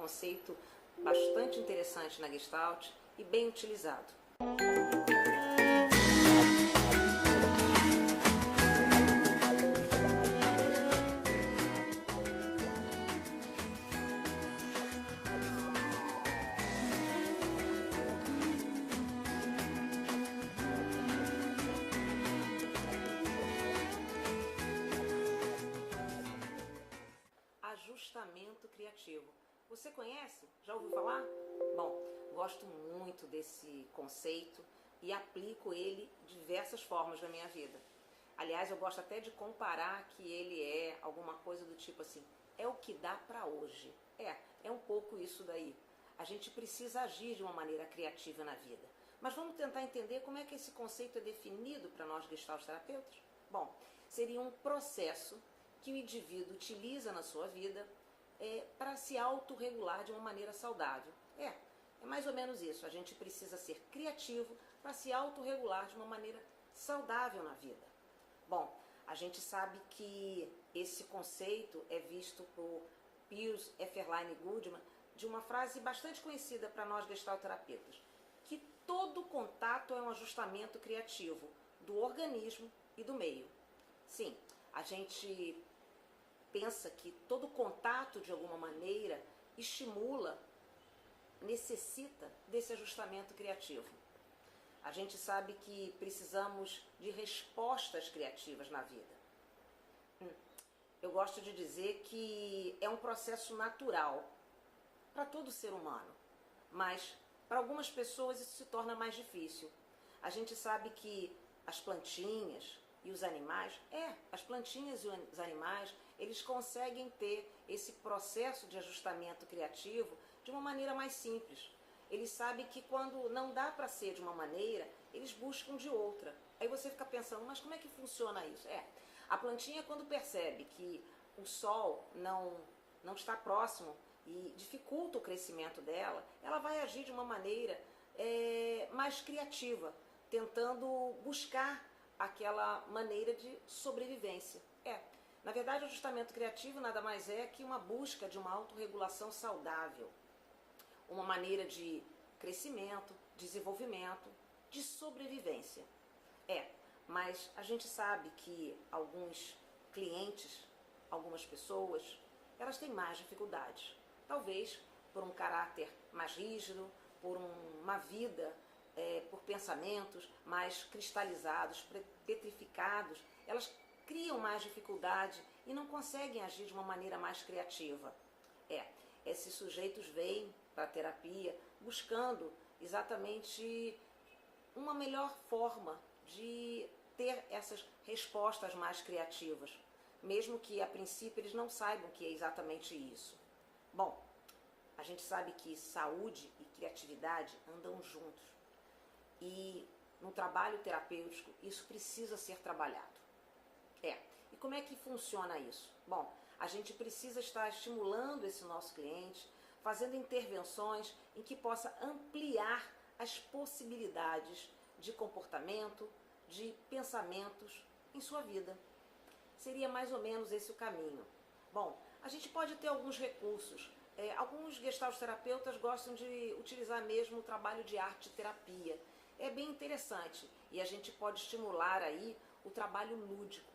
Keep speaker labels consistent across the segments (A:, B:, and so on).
A: conceito bastante interessante na Gestalt e bem utilizado. Ajustamento criativo. Você conhece? Já ouviu falar? Bom, gosto muito desse conceito e aplico ele de diversas formas na minha vida. Aliás, eu gosto até de comparar que ele é alguma coisa do tipo assim, é o que dá para hoje. É um pouco isso daí. A gente precisa agir de uma maneira criativa na vida. Mas vamos tentar entender como é que esse conceito é definido para nós gestalt terapeutas? Bom, seria um processo que o indivíduo utiliza na sua vida para se autorregular de uma maneira saudável. É mais ou menos isso. A gente precisa ser criativo para se autorregular de uma maneira saudável na vida. Bom, a gente sabe que esse conceito é visto por Piers Efferlein Goodman de uma frase bastante conhecida para nós gestalterapeutas, que todo contato é um ajustamento criativo do organismo e do meio. Sim, a gente pensa que todo contato, de alguma maneira, estimula, necessita desse ajustamento criativo. A gente sabe que precisamos de respostas criativas na vida. Eu gosto de dizer que é um processo natural para todo ser humano, mas para algumas pessoas isso se torna mais difícil. A gente sabe que as plantinhas e os animais, as plantinhas e os animais, eles conseguem ter esse processo de ajustamento criativo de uma maneira mais simples. Eles sabem que quando não dá para ser de uma maneira, eles buscam de outra. Aí você fica pensando, mas como é que funciona isso? A plantinha, quando percebe que o sol não está próximo e dificulta o crescimento dela, ela vai agir de uma maneira mais criativa, tentando buscar aquela maneira de sobrevivência. Na verdade, o ajustamento criativo nada mais é que uma busca de uma autorregulação saudável, uma maneira de crescimento, desenvolvimento, de sobrevivência. Mas a gente sabe que alguns clientes, algumas pessoas, elas têm mais dificuldades. Talvez por um caráter mais rígido, por uma vida, por pensamentos mais cristalizados, petrificados, elas criam mais dificuldade e não conseguem agir de uma maneira mais criativa. Esses sujeitos vêm para a terapia buscando exatamente uma melhor forma de ter essas respostas mais criativas, mesmo que a princípio eles não saibam que é exatamente isso. Bom, a gente sabe que saúde e criatividade andam juntos e no trabalho terapêutico isso precisa ser trabalhado. E como é que funciona isso? Bom, a gente precisa estar estimulando esse nosso cliente, fazendo intervenções em que possa ampliar as possibilidades de comportamento, de pensamentos em sua vida. Seria mais ou menos esse o caminho. Bom, a gente pode ter alguns recursos. Alguns gestalterapeutas gostam de utilizar mesmo o trabalho de arte-terapia. É bem interessante e a gente pode estimular aí o trabalho lúdico.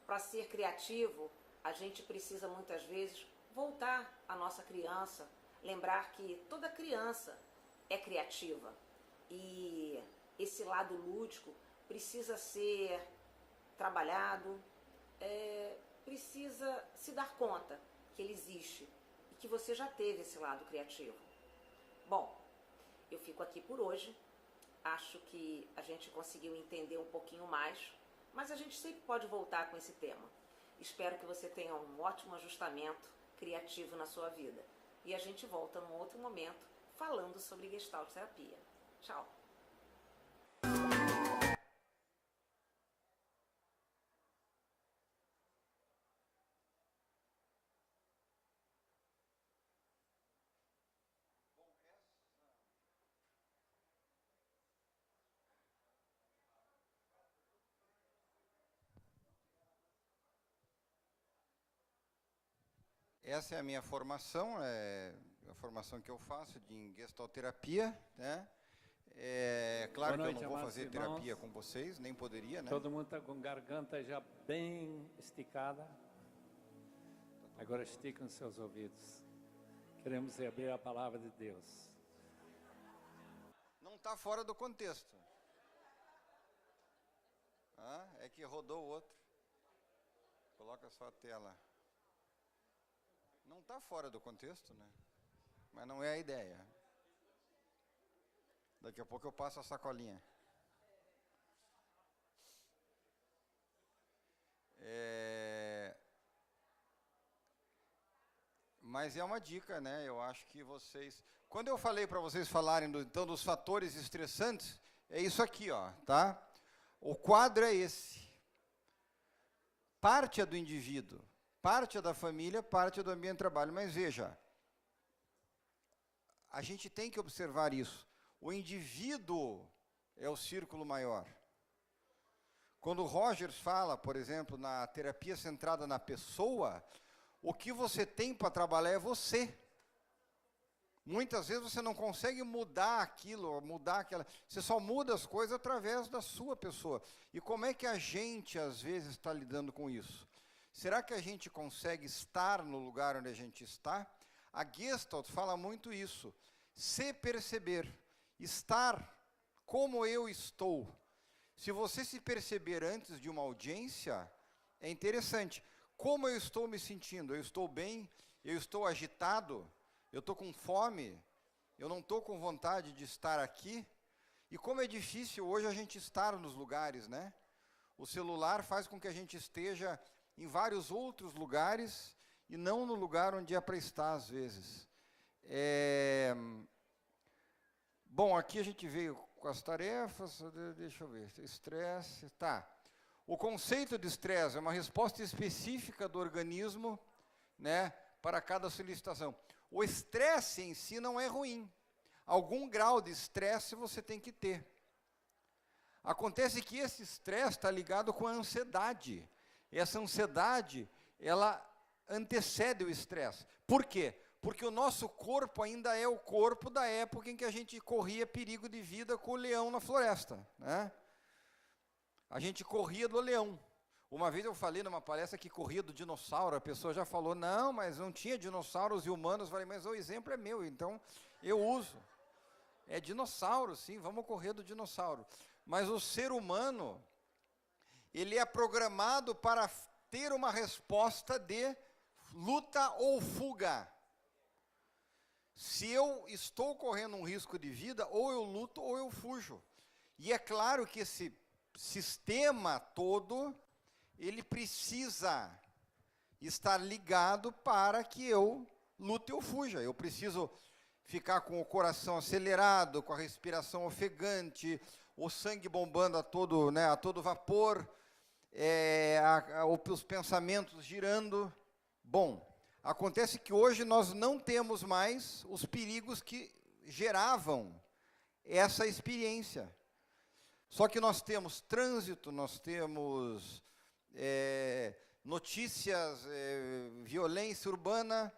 A: Para ser criativo, a gente precisa muitas vezes voltar à nossa criança, lembrar que toda criança é criativa e esse lado lúdico precisa ser trabalhado, precisa se dar conta que ele existe e que você já teve esse lado criativo. Bom, eu fico aqui por hoje. Acho que a gente conseguiu entender um pouquinho mais, mas a gente sempre pode voltar com esse tema. Espero que você tenha um ótimo ajustamento criativo na sua vida. E a gente volta num outro momento falando sobre Gestalt terapia. Tchau!
B: Essa é a minha formação, é a formação que eu faço em gestalterapia, né? É claro que eu não vou fazer terapia com vocês, nem poderia, né?
C: Todo mundo está com garganta já bem esticada. Agora esticam seus ouvidos. Queremos abrir a palavra de Deus.
B: Não está fora do contexto. Ah, é que rodou o outro. Coloca só a tela. Não está fora do contexto, né? Mas não é a ideia. Daqui a pouco eu passo a sacolinha. Mas é uma dica, né? Eu acho que vocês... Quando eu falei para vocês falarem então dos fatores estressantes, é isso aqui, ó, tá? O quadro é esse. Parte é do indivíduo, parte é da família, parte é do ambiente de trabalho. Mas veja, a gente tem que observar isso. O indivíduo é o círculo maior. Quando o Rogers fala, por exemplo, na terapia centrada na pessoa, o que você tem para trabalhar é você. Muitas vezes você não consegue mudar aquilo, mudar aquela... Você só muda as coisas através da sua pessoa. E como é que a gente, às vezes, está lidando com isso? Será que a gente consegue estar no lugar onde a gente está? A Gestalt fala muito isso. Se perceber, estar como eu estou. Se você se perceber antes de uma audiência, é interessante. Como eu estou me sentindo? Eu estou bem? Eu estou agitado? Eu estou com fome? Eu não estou com vontade de estar aqui? E como é difícil hoje a gente estar nos lugares, né? O celular faz com que a gente esteja em vários outros lugares e não no lugar onde é para estar, às vezes. Bom, aqui a gente veio com as tarefas, deixa eu ver, estresse, tá. O conceito de estresse é uma resposta específica do organismo, né, para cada solicitação. O estresse em si não é ruim. Algum grau de estresse você tem que ter. Acontece que esse estresse está ligado com a ansiedade. Essa ansiedade, ela antecede o estresse. Por quê? Porque o nosso corpo ainda é o corpo da época em que a gente corria perigo de vida com o leão na floresta, né? A gente corria do leão. Uma vez eu falei numa palestra que corria do dinossauro, a pessoa já falou, não, mas não tinha dinossauros e humanos. Eu falei, mas o exemplo é meu, então eu uso. É dinossauro, sim, vamos correr do dinossauro. Mas o ser humano, ele é programado para ter uma resposta de luta ou fuga. Se eu estou correndo um risco de vida, ou eu luto ou eu fujo. E é claro que esse sistema todo, ele precisa estar ligado para que eu lute ou fuja. Eu preciso ficar com o coração acelerado, com a respiração ofegante, o sangue bombando a todo, né, a todo vapor, os pensamentos girando. Bom, acontece que hoje nós não temos mais os perigos que geravam essa experiência. Só que nós temos trânsito, nós temos notícias, violência urbana,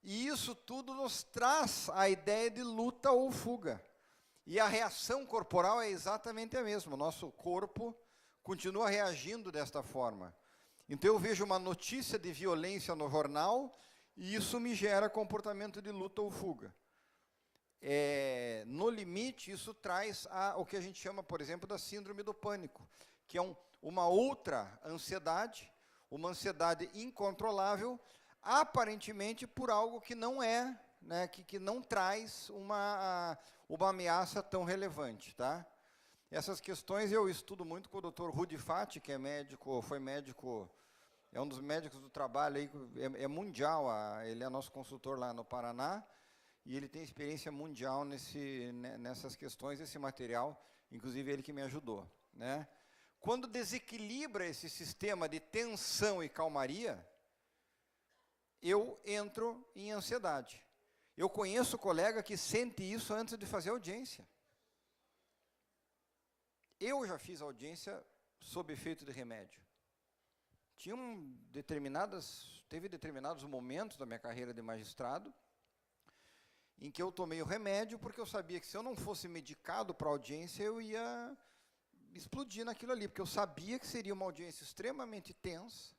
B: e isso tudo nos traz a ideia de luta ou fuga. E a reação corporal é exatamente a mesma, o nosso corpo continua reagindo desta forma. Então eu vejo uma notícia de violência no jornal, e isso me gera comportamento de luta ou fuga. No limite, isso traz o que a gente chama, por exemplo, da síndrome do pânico, que é uma outra ansiedade, uma ansiedade incontrolável, aparentemente por algo que não é, né, que não traz uma ameaça tão relevante, tá? Essas questões eu estudo muito com o Dr. Rudi Fati, que é médico, foi médico, é um dos médicos do trabalho, aí, é mundial, ele é nosso consultor lá no Paraná, e ele tem experiência mundial nessas questões, esse material, inclusive ele que me ajudou, né? Quando desequilibra esse sistema de tensão e calmaria, eu entro em ansiedade. Eu conheço colega que sente isso antes de fazer audiência. Eu já fiz audiência sob efeito de remédio. teve determinados momentos da minha carreira de magistrado em que eu tomei o remédio porque eu sabia que se eu não fosse medicado para a audiência, eu ia explodir naquilo ali, porque eu sabia que seria uma audiência extremamente tensa,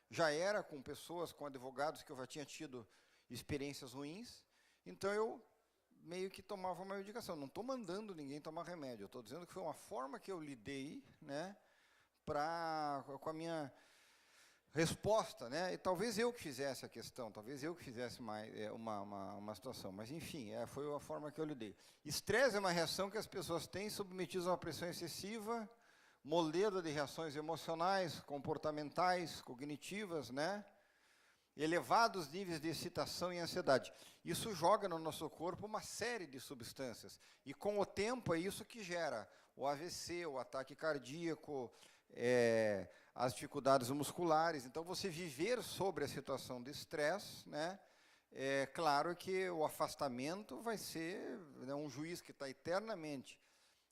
B: já era com pessoas, com advogados que eu já tinha tido experiências ruins, então eu meio que tomava uma medicação. Não estou mandando ninguém tomar remédio, eu estou dizendo que foi uma forma que eu lidei, né, com a minha resposta, né? E talvez eu que fizesse a questão, talvez eu que fizesse uma situação, mas enfim, foi a forma que eu lidei. Estresse é uma reação que as pessoas têm submetidas a uma pressão excessiva, moleza de reações emocionais, comportamentais, cognitivas, né? Elevados níveis de excitação e ansiedade. Isso joga no nosso corpo uma série de substâncias, e com o tempo é isso que gera o AVC, o ataque cardíaco, as dificuldades musculares. Então, você viver sobre a situação de estresse, né, é claro que o afastamento vai ser, né, um juiz que está eternamente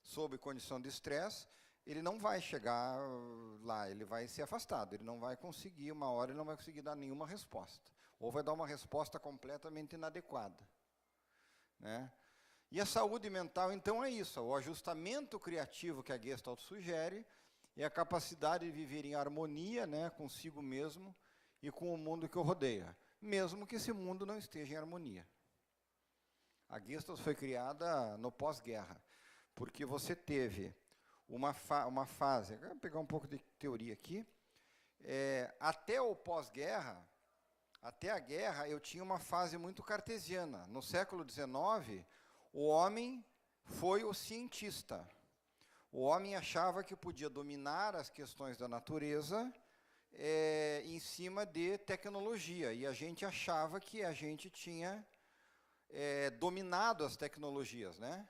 B: sob condição de estresse, ele não vai chegar lá, ele vai ser afastado, ele não vai conseguir, uma hora ele não vai conseguir dar nenhuma resposta, ou vai dar uma resposta completamente inadequada, né? E a saúde mental, então, é isso, o ajustamento criativo que a Gestalt sugere, e a capacidade de viver em harmonia, né, consigo mesmo e com o mundo que o rodeia, mesmo que esse mundo não esteja em harmonia. A Gestalt foi criada no pós-guerra, porque você teve uma fase, vou pegar um pouco de teoria aqui, até o pós-guerra, até a guerra, eu tinha uma fase muito cartesiana. No século XIX, o homem foi o cientista. O homem achava que podia dominar as questões da natureza em cima de tecnologia, e a gente achava que a gente tinha dominado as tecnologias, né?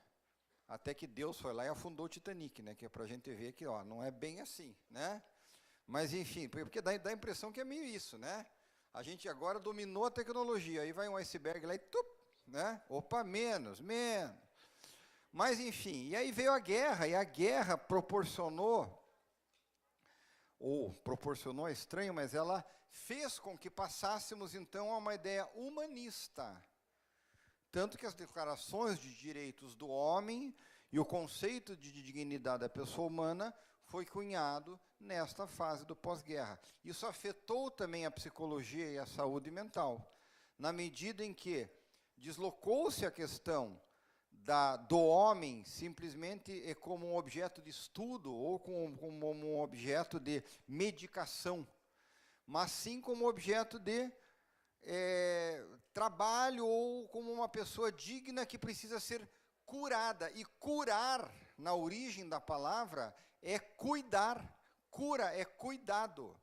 B: Até que Deus foi lá e afundou o Titanic, né? Que é para a gente ver que, ó, não é bem assim, né? Mas, enfim, porque dá a impressão que é meio isso, né? A gente agora dominou a tecnologia, aí vai um iceberg lá e tup, né? Opa, menos. Mas, enfim, e aí veio a guerra, e a guerra proporcionou é estranho, mas ela fez com que passássemos, então, a uma ideia humanista. Tanto que as declarações de direitos do homem e o conceito de dignidade da pessoa humana foi cunhado nesta fase do pós-guerra. Isso afetou também a psicologia e a saúde mental, na medida em que deslocou-se a questão do homem simplesmente como um objeto de estudo ou como um objeto de medicação, mas sim como objeto de trabalho ou como uma pessoa digna que precisa ser curada. E curar, na origem da palavra, é cuidar. Cura é cuidado.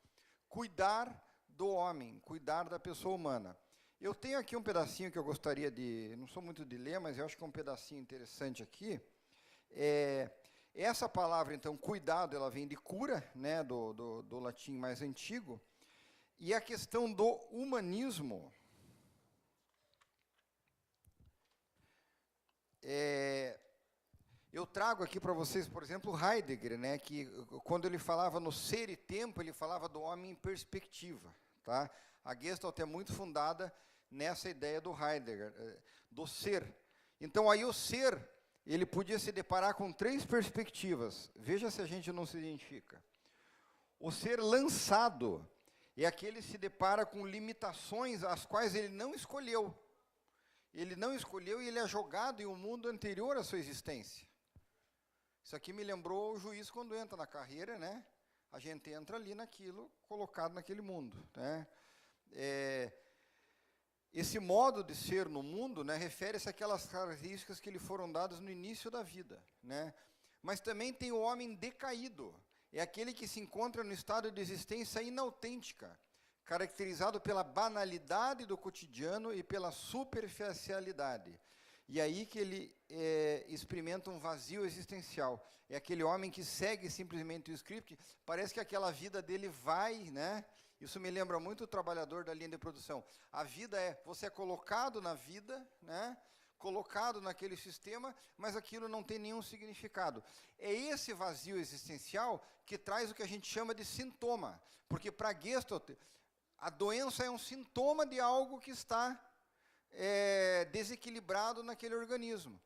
B: Cuidar do homem, cuidar da pessoa humana. Eu tenho aqui um pedacinho que eu gostaria de... Não sou muito de ler, mas eu acho que é um pedacinho interessante aqui. Essa palavra, então, cuidado, ela vem de cura, né, do latim mais antigo. E a questão do humanismo... eu trago aqui para vocês, por exemplo, Heidegger, né, que quando ele falava no ser e tempo, ele falava do homem em perspectiva. Tá? A Gestalt é muito fundada nessa ideia do Heidegger, do ser. Então, aí o ser, ele podia se deparar com 3 perspectivas. Veja se a gente não se identifica. O ser lançado é aquele que se depara com limitações às quais ele não escolheu. Ele não escolheu e ele é jogado em um mundo anterior à sua existência. Isso aqui me lembrou o juiz quando entra na carreira, né? A gente entra ali naquilo, colocado naquele mundo, né? Esse modo de ser no mundo, né, refere-se àquelas características que lhe foram dadas no início da vida, né? Mas também tem o homem decaído, é aquele que se encontra no estado de existência inautêntica, caracterizado pela banalidade do cotidiano e pela superficialidade. E aí que ele experimenta um vazio existencial. É aquele homem que segue simplesmente o script, parece que aquela vida dele vai, né? Isso me lembra muito o trabalhador da linha de produção. A vida você é colocado na vida, né, colocado naquele sistema, mas aquilo não tem nenhum significado. É esse vazio existencial que traz o que a gente chama de sintoma, porque para Gestalt, a doença é um sintoma de algo que está desequilibrado naquele organismo.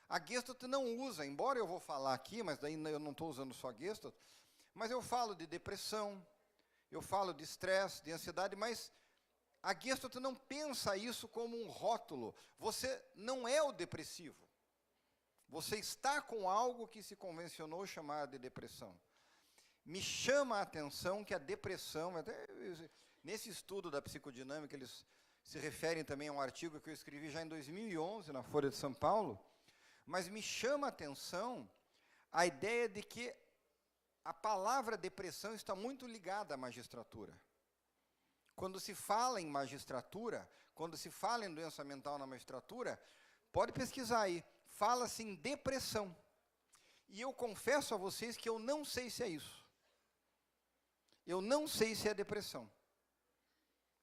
B: A Gestalt não usa, embora eu vou falar aqui, mas daí eu não estou usando só Gestalt, mas eu falo de depressão, eu falo de estresse, de ansiedade, mas a Gestalt não pensa isso como um rótulo. Você não é o depressivo. Você está com algo que se convencionou chamar de depressão. Me chama a atenção que a depressão, até nesse estudo da psicodinâmica, eles se referem também a um artigo que eu escrevi já em 2011, na Folha de São Paulo, mas me chama a atenção a ideia de que a palavra depressão está muito ligada à magistratura. Quando se fala em magistratura, quando se fala em doença mental na magistratura, pode pesquisar aí, fala-se em depressão. E eu confesso a vocês que eu não sei se é isso. Eu não sei se é depressão.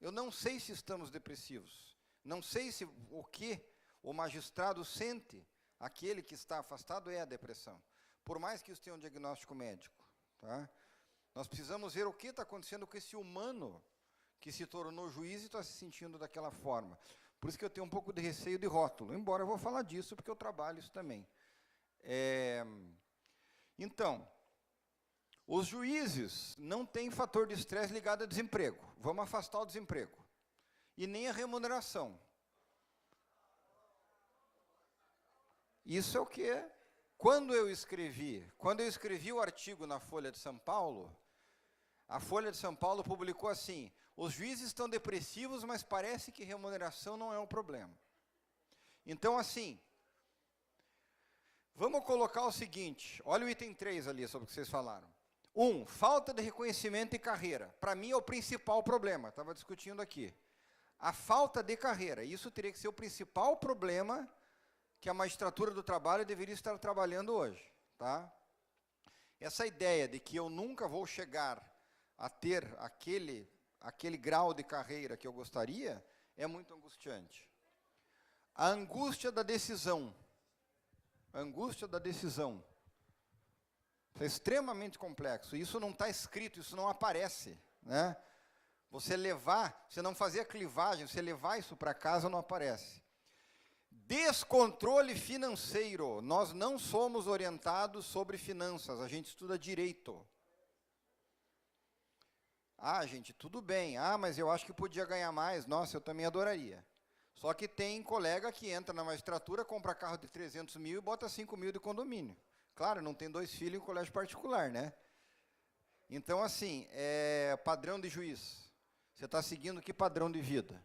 B: Eu não sei se estamos depressivos. Não sei se o que o magistrado sente, aquele que está afastado, é a depressão. Por mais que isso tenha um diagnóstico médico. Tá? Nós precisamos ver o que está acontecendo com esse humano que se tornou juiz e está se sentindo daquela forma. Por isso que eu tenho um pouco de receio de rótulo, embora eu vou falar disso, porque eu trabalho isso também. Então, os juízes não têm fator de estresse ligado a desemprego. Vamos afastar o desemprego. E nem a remuneração. Isso é o que é. Quando eu escrevi o artigo na Folha de São Paulo, a Folha de São Paulo publicou assim: os juízes estão depressivos, mas parece que remuneração não é um problema. Então, assim, vamos colocar o seguinte, olha o item 3 ali, sobre o que vocês falaram. 1, falta de reconhecimento e carreira. Para mim é o principal problema, estava discutindo aqui. A falta de carreira, isso teria que ser o principal problema que a magistratura do trabalho deveria estar trabalhando hoje. Tá? Essa ideia de que eu nunca vou chegar a ter aquele grau de carreira que eu gostaria, é muito angustiante. A angústia da decisão. A angústia da decisão. É extremamente complexo. Isso não está escrito, isso não aparece. Né? Você não fazer a clivagem, você levar isso para casa, não aparece. Descontrole financeiro. Nós não somos orientados sobre finanças, a gente estuda direito. Ah, gente, tudo bem. Ah, mas eu acho que podia ganhar mais. Nossa, eu também adoraria. Só que tem colega que entra na magistratura, compra carro de 300 mil e bota 5 mil de condomínio. Claro, não tem 2 filhos em colégio particular, né? Então, assim, padrão de juiz. Você está seguindo que padrão de vida?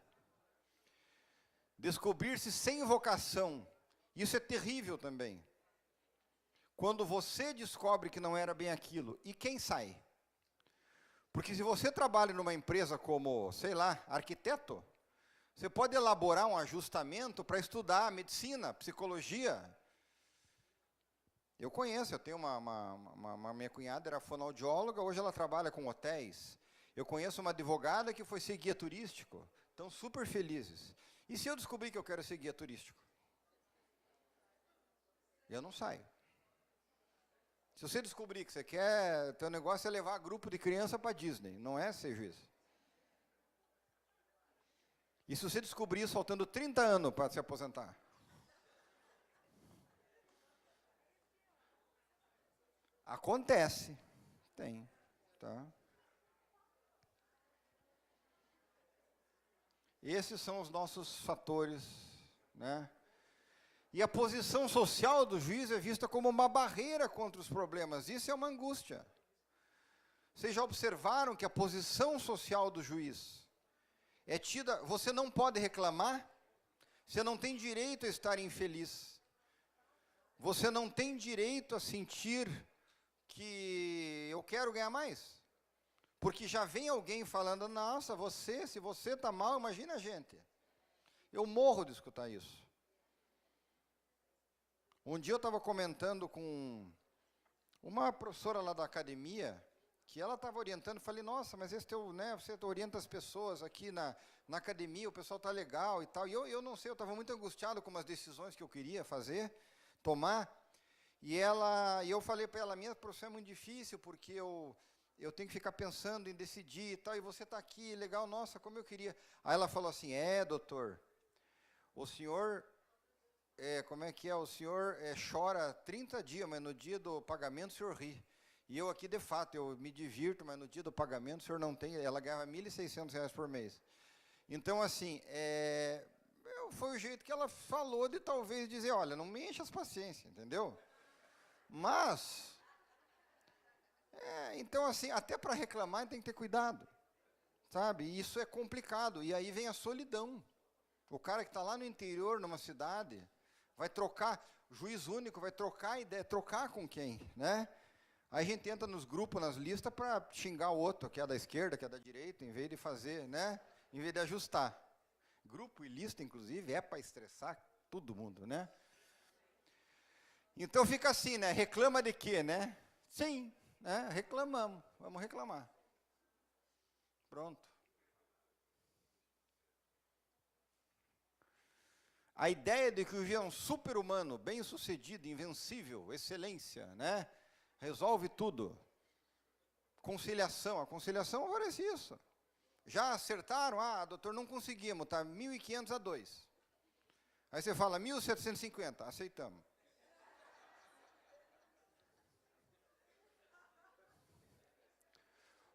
B: Descobrir-se sem vocação. Isso é terrível também. Quando você descobre que não era bem aquilo, e quem sai? Porque se você trabalha numa empresa como, sei lá, arquiteto, você pode elaborar um ajustamento para estudar medicina, psicologia. Eu conheço, eu tenho uma minha cunhada, era fonoaudióloga, hoje ela trabalha com hotéis. Eu conheço uma advogada que foi ser guia turístico, estão super felizes. E se eu descobrir que eu quero ser guia turístico? Eu não saio. Se você descobrir que você quer, teu negócio é levar grupo de criança para Disney, não é ser juiz. E se você descobrir isso faltando 30 anos para se aposentar? Acontece. Tem. Tá? Esses são os nossos fatores, né? E a posição social do juiz é vista como uma barreira contra os problemas. Isso é uma angústia. Vocês já observaram que a posição social do juiz é tida... Você não pode reclamar, você não tem direito a estar infeliz. Você não tem direito a sentir que eu quero ganhar mais. Porque já vem alguém falando, nossa, se você está mal, imagina a gente. Eu morro de escutar isso. Um dia eu estava comentando com uma professora lá da academia, que ela estava orientando, falei, nossa, mas esse teu, né, você orienta as pessoas aqui na academia, o pessoal está legal e tal. E eu não sei, eu estava muito angustiado com as decisões que eu queria fazer, tomar. E eu falei para ela, minha profissão é muito difícil, porque eu tenho que ficar pensando em decidir e tal, e você está aqui, legal, nossa, como eu queria. Aí ela falou assim, doutor, o senhor, como é que é? O senhor chora 30 dias, mas no dia do pagamento o senhor ri. E eu aqui, de fato, eu me divirto, mas no dia do pagamento o senhor não tem. Ela ganhava R$ 1.600 por mês. Então, assim, foi o jeito que ela falou de talvez dizer, olha, não me enche as paciências, entendeu? Mas, então, assim, até para reclamar tem que ter cuidado, sabe? E isso é complicado. E aí vem a solidão. O cara que está lá no interior, numa cidade, vai trocar, juiz único, vai trocar ideia, trocar com quem, né? Aí a gente entra nos grupos, nas listas, para xingar o outro, que é da esquerda, que é da direita, em vez de fazer, né? Em vez de ajustar. Grupo e lista, inclusive, é para estressar todo mundo, né? Então fica assim, né? Reclama de quê, né? Sim, né? Reclamamos, vamos reclamar. Pronto. A ideia de que o Jean é um super-humano, bem-sucedido, invencível, excelência, né? Resolve tudo. Conciliação, a conciliação oferece isso. Já acertaram? Doutor, não conseguimos, tá 1.500 a 2. Aí você fala 1.750, aceitamos.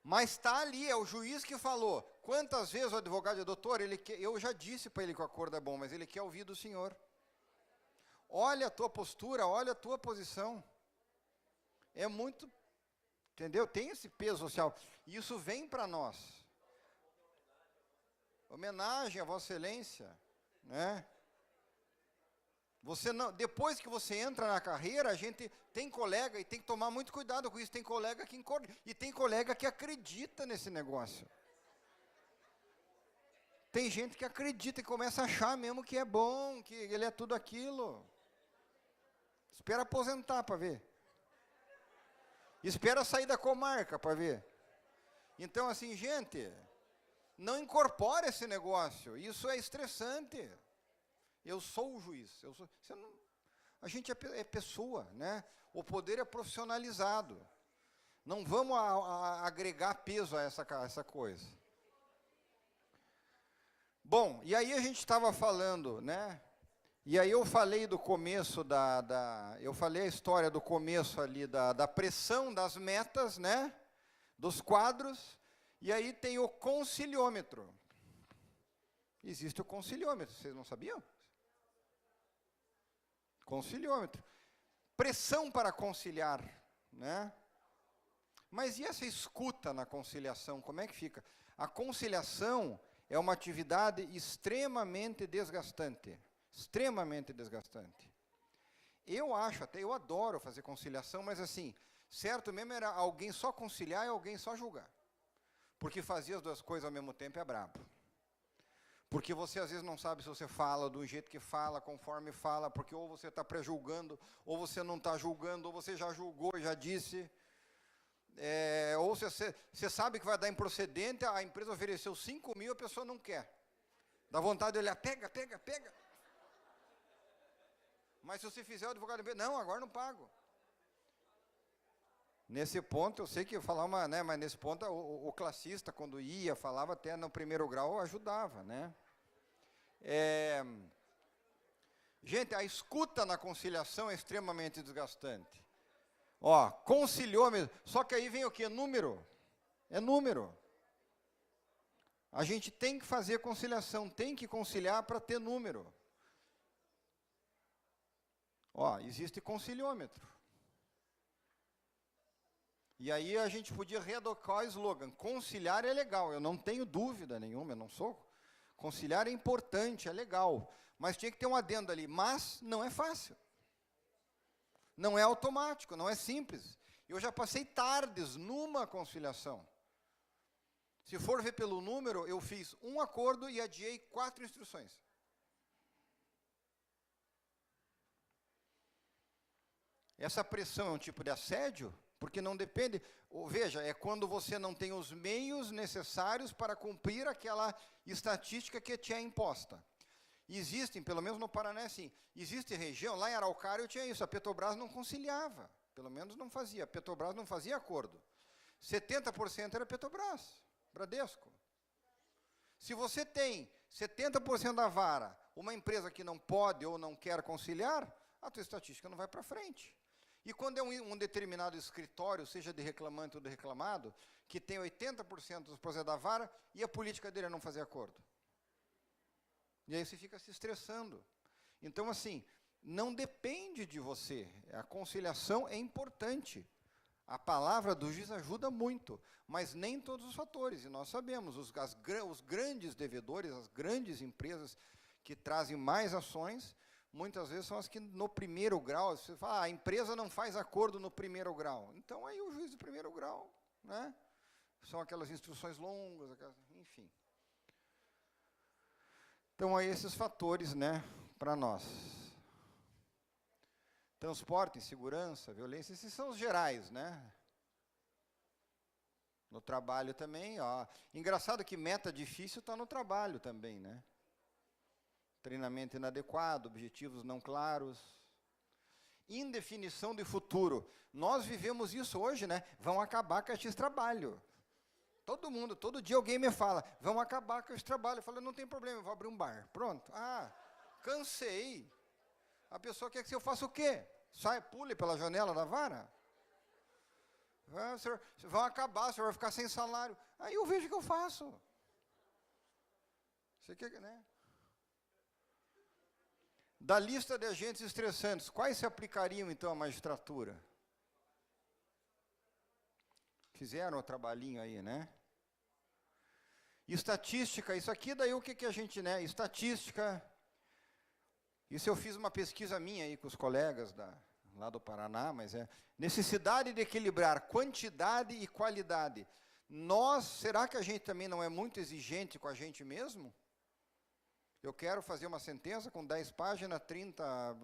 B: Mas está ali, é o juiz que falou. Quantas vezes o advogado, doutor, eu já disse para ele que o acordo é bom, mas ele quer ouvir do senhor. Olha a tua postura, olha a tua posição. É muito, entendeu? Tem esse peso social. E isso vem para nós. Homenagem a Vossa Excelência, né? Você não, depois que você entra na carreira, a gente tem colega, e tem que tomar muito cuidado com isso, tem colega que incorpora, e tem colega que acredita nesse negócio. Tem gente que acredita e começa a achar mesmo que é bom, que ele é tudo aquilo. Espera aposentar para ver. Espera sair da comarca para ver. Então, assim, gente, não incorpora esse negócio, isso é estressante. Eu sou o juiz. A gente é pessoa, né? O poder é profissionalizado. Não vamos agregar peso a essa coisa. Bom, e aí a gente estava falando, né? E aí eu falei do começo eu falei a história do começo ali da pressão das metas, né? Dos quadros. E aí tem o conciliômetro. Existe o conciliômetro, vocês não sabiam? Conciliômetro. Pressão para conciliar, né? Mas e essa escuta na conciliação, como é que fica? A conciliação é uma atividade extremamente desgastante. Extremamente desgastante. Eu adoro fazer conciliação, mas assim, certo mesmo era alguém só conciliar e alguém só julgar. Porque fazer as duas coisas ao mesmo tempo é brabo. Porque você às vezes não sabe se você fala do jeito que fala, conforme fala, porque ou você está pré-julgando, ou você não está julgando, ou você já julgou e já disse. Ou você sabe que vai dar improcedente, a empresa ofereceu 5.000, a pessoa não quer. Dá vontade de olhar, pega. Mas se você fizer o advogado, não, agora não pago. Nesse ponto, eu sei que eu falava, né, mas nesse ponto o classista, quando ia, falava até no primeiro grau, ajudava, né? Gente, a escuta na conciliação é extremamente desgastante. Conciliômetro, só que aí vem o quê? Número. É número. A gente tem que fazer conciliação, tem que conciliar para ter número. Existe conciliômetro. E aí a gente podia readocar o slogan, conciliar é legal, eu não tenho dúvida nenhuma, eu não sou. Conciliar é importante, é legal, mas tinha que ter um adendo ali, mas não é fácil. Não é automático, não é simples. Eu já passei tardes numa conciliação. Se for ver pelo número, eu fiz um acordo e adiei 4 instruções. Essa pressão é um tipo de assédio? Porque não depende... Veja, é quando você não tem os meios necessários para cumprir aquela estatística que te é imposta. Existem, pelo menos no Paraná, assim, existe região, lá em Araucária eu tinha isso, a Petrobras não conciliava, pelo menos não fazia, a Petrobras não fazia acordo. 70% era Petrobras, Bradesco. Se você tem 70% da vara, uma empresa que não pode ou não quer conciliar, a tua estatística não vai para frente. E quando é um determinado escritório, seja de reclamante ou de reclamado, que tem 80% dos processos da vara, e a política dele é não fazer acordo. E aí você fica se estressando. Então, assim, não depende de você. A conciliação é importante. A palavra do juiz ajuda muito, mas nem todos os fatores. E nós sabemos, os grandes devedores, as grandes empresas que trazem mais ações, muitas vezes são as que no primeiro grau, você fala, a empresa não faz acordo no primeiro grau. Então, aí o juiz do primeiro grau, né? São aquelas instruções longas, enfim. Então, aí esses fatores, né, para nós. Transporte, segurança, violência, esses são os gerais, né? No trabalho também, ó. Engraçado que meta difícil está no trabalho também, né? Treinamento inadequado, objetivos não claros. Indefinição de futuro. Nós vivemos isso hoje, né? Vão acabar com esse trabalho. Todo mundo, todo dia alguém me fala, vão acabar com esse trabalho. Eu falo, não tem problema, eu vou abrir um bar. Pronto. Ah, cansei. A pessoa quer que eu faça o quê? Sai, pule pela janela da vara? Vão acabar, o senhor vai ficar sem salário. Aí eu vejo o que eu faço. Você quer, né? Da lista de agentes estressantes, quais se aplicariam, então, à magistratura? Fizeram o trabalhinho aí, né? Estatística, isso aqui daí o que a gente, né? Estatística, isso eu fiz uma pesquisa minha aí com os colegas lá do Paraná, mas é necessidade de equilibrar quantidade e qualidade. Será que a gente também não é muito exigente com a gente mesmo? Eu quero fazer uma sentença com 10 páginas, 30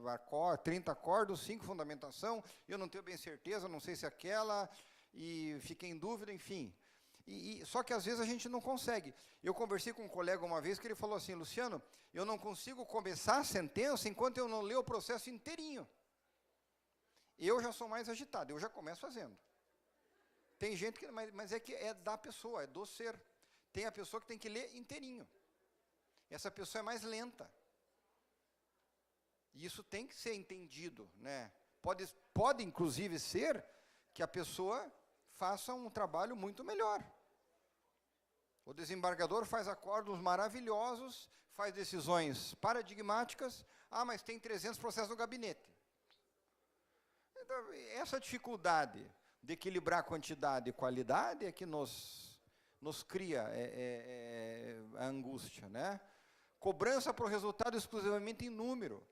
B: acordos, 5 fundamentação, eu não tenho bem certeza, não sei se aquela, e fiquei em dúvida, enfim. Só que às vezes a gente não consegue. Eu conversei com um colega uma vez que ele falou assim, Luciano, eu não consigo começar a sentença enquanto eu não ler o processo inteirinho. Eu já sou mais agitado, eu já começo fazendo. Tem gente que, mas é que é da pessoa, é do ser. Tem a pessoa que tem que ler inteirinho. Essa pessoa é mais lenta. E isso tem que ser entendido, né? Pode inclusive ser que a pessoa faça um trabalho muito melhor. O desembargador faz acordos maravilhosos, faz decisões paradigmáticas, mas tem 300 processos no gabinete. Então, essa dificuldade de equilibrar quantidade e qualidade é que nos cria a angústia, né? Cobrança para o resultado exclusivamente em número.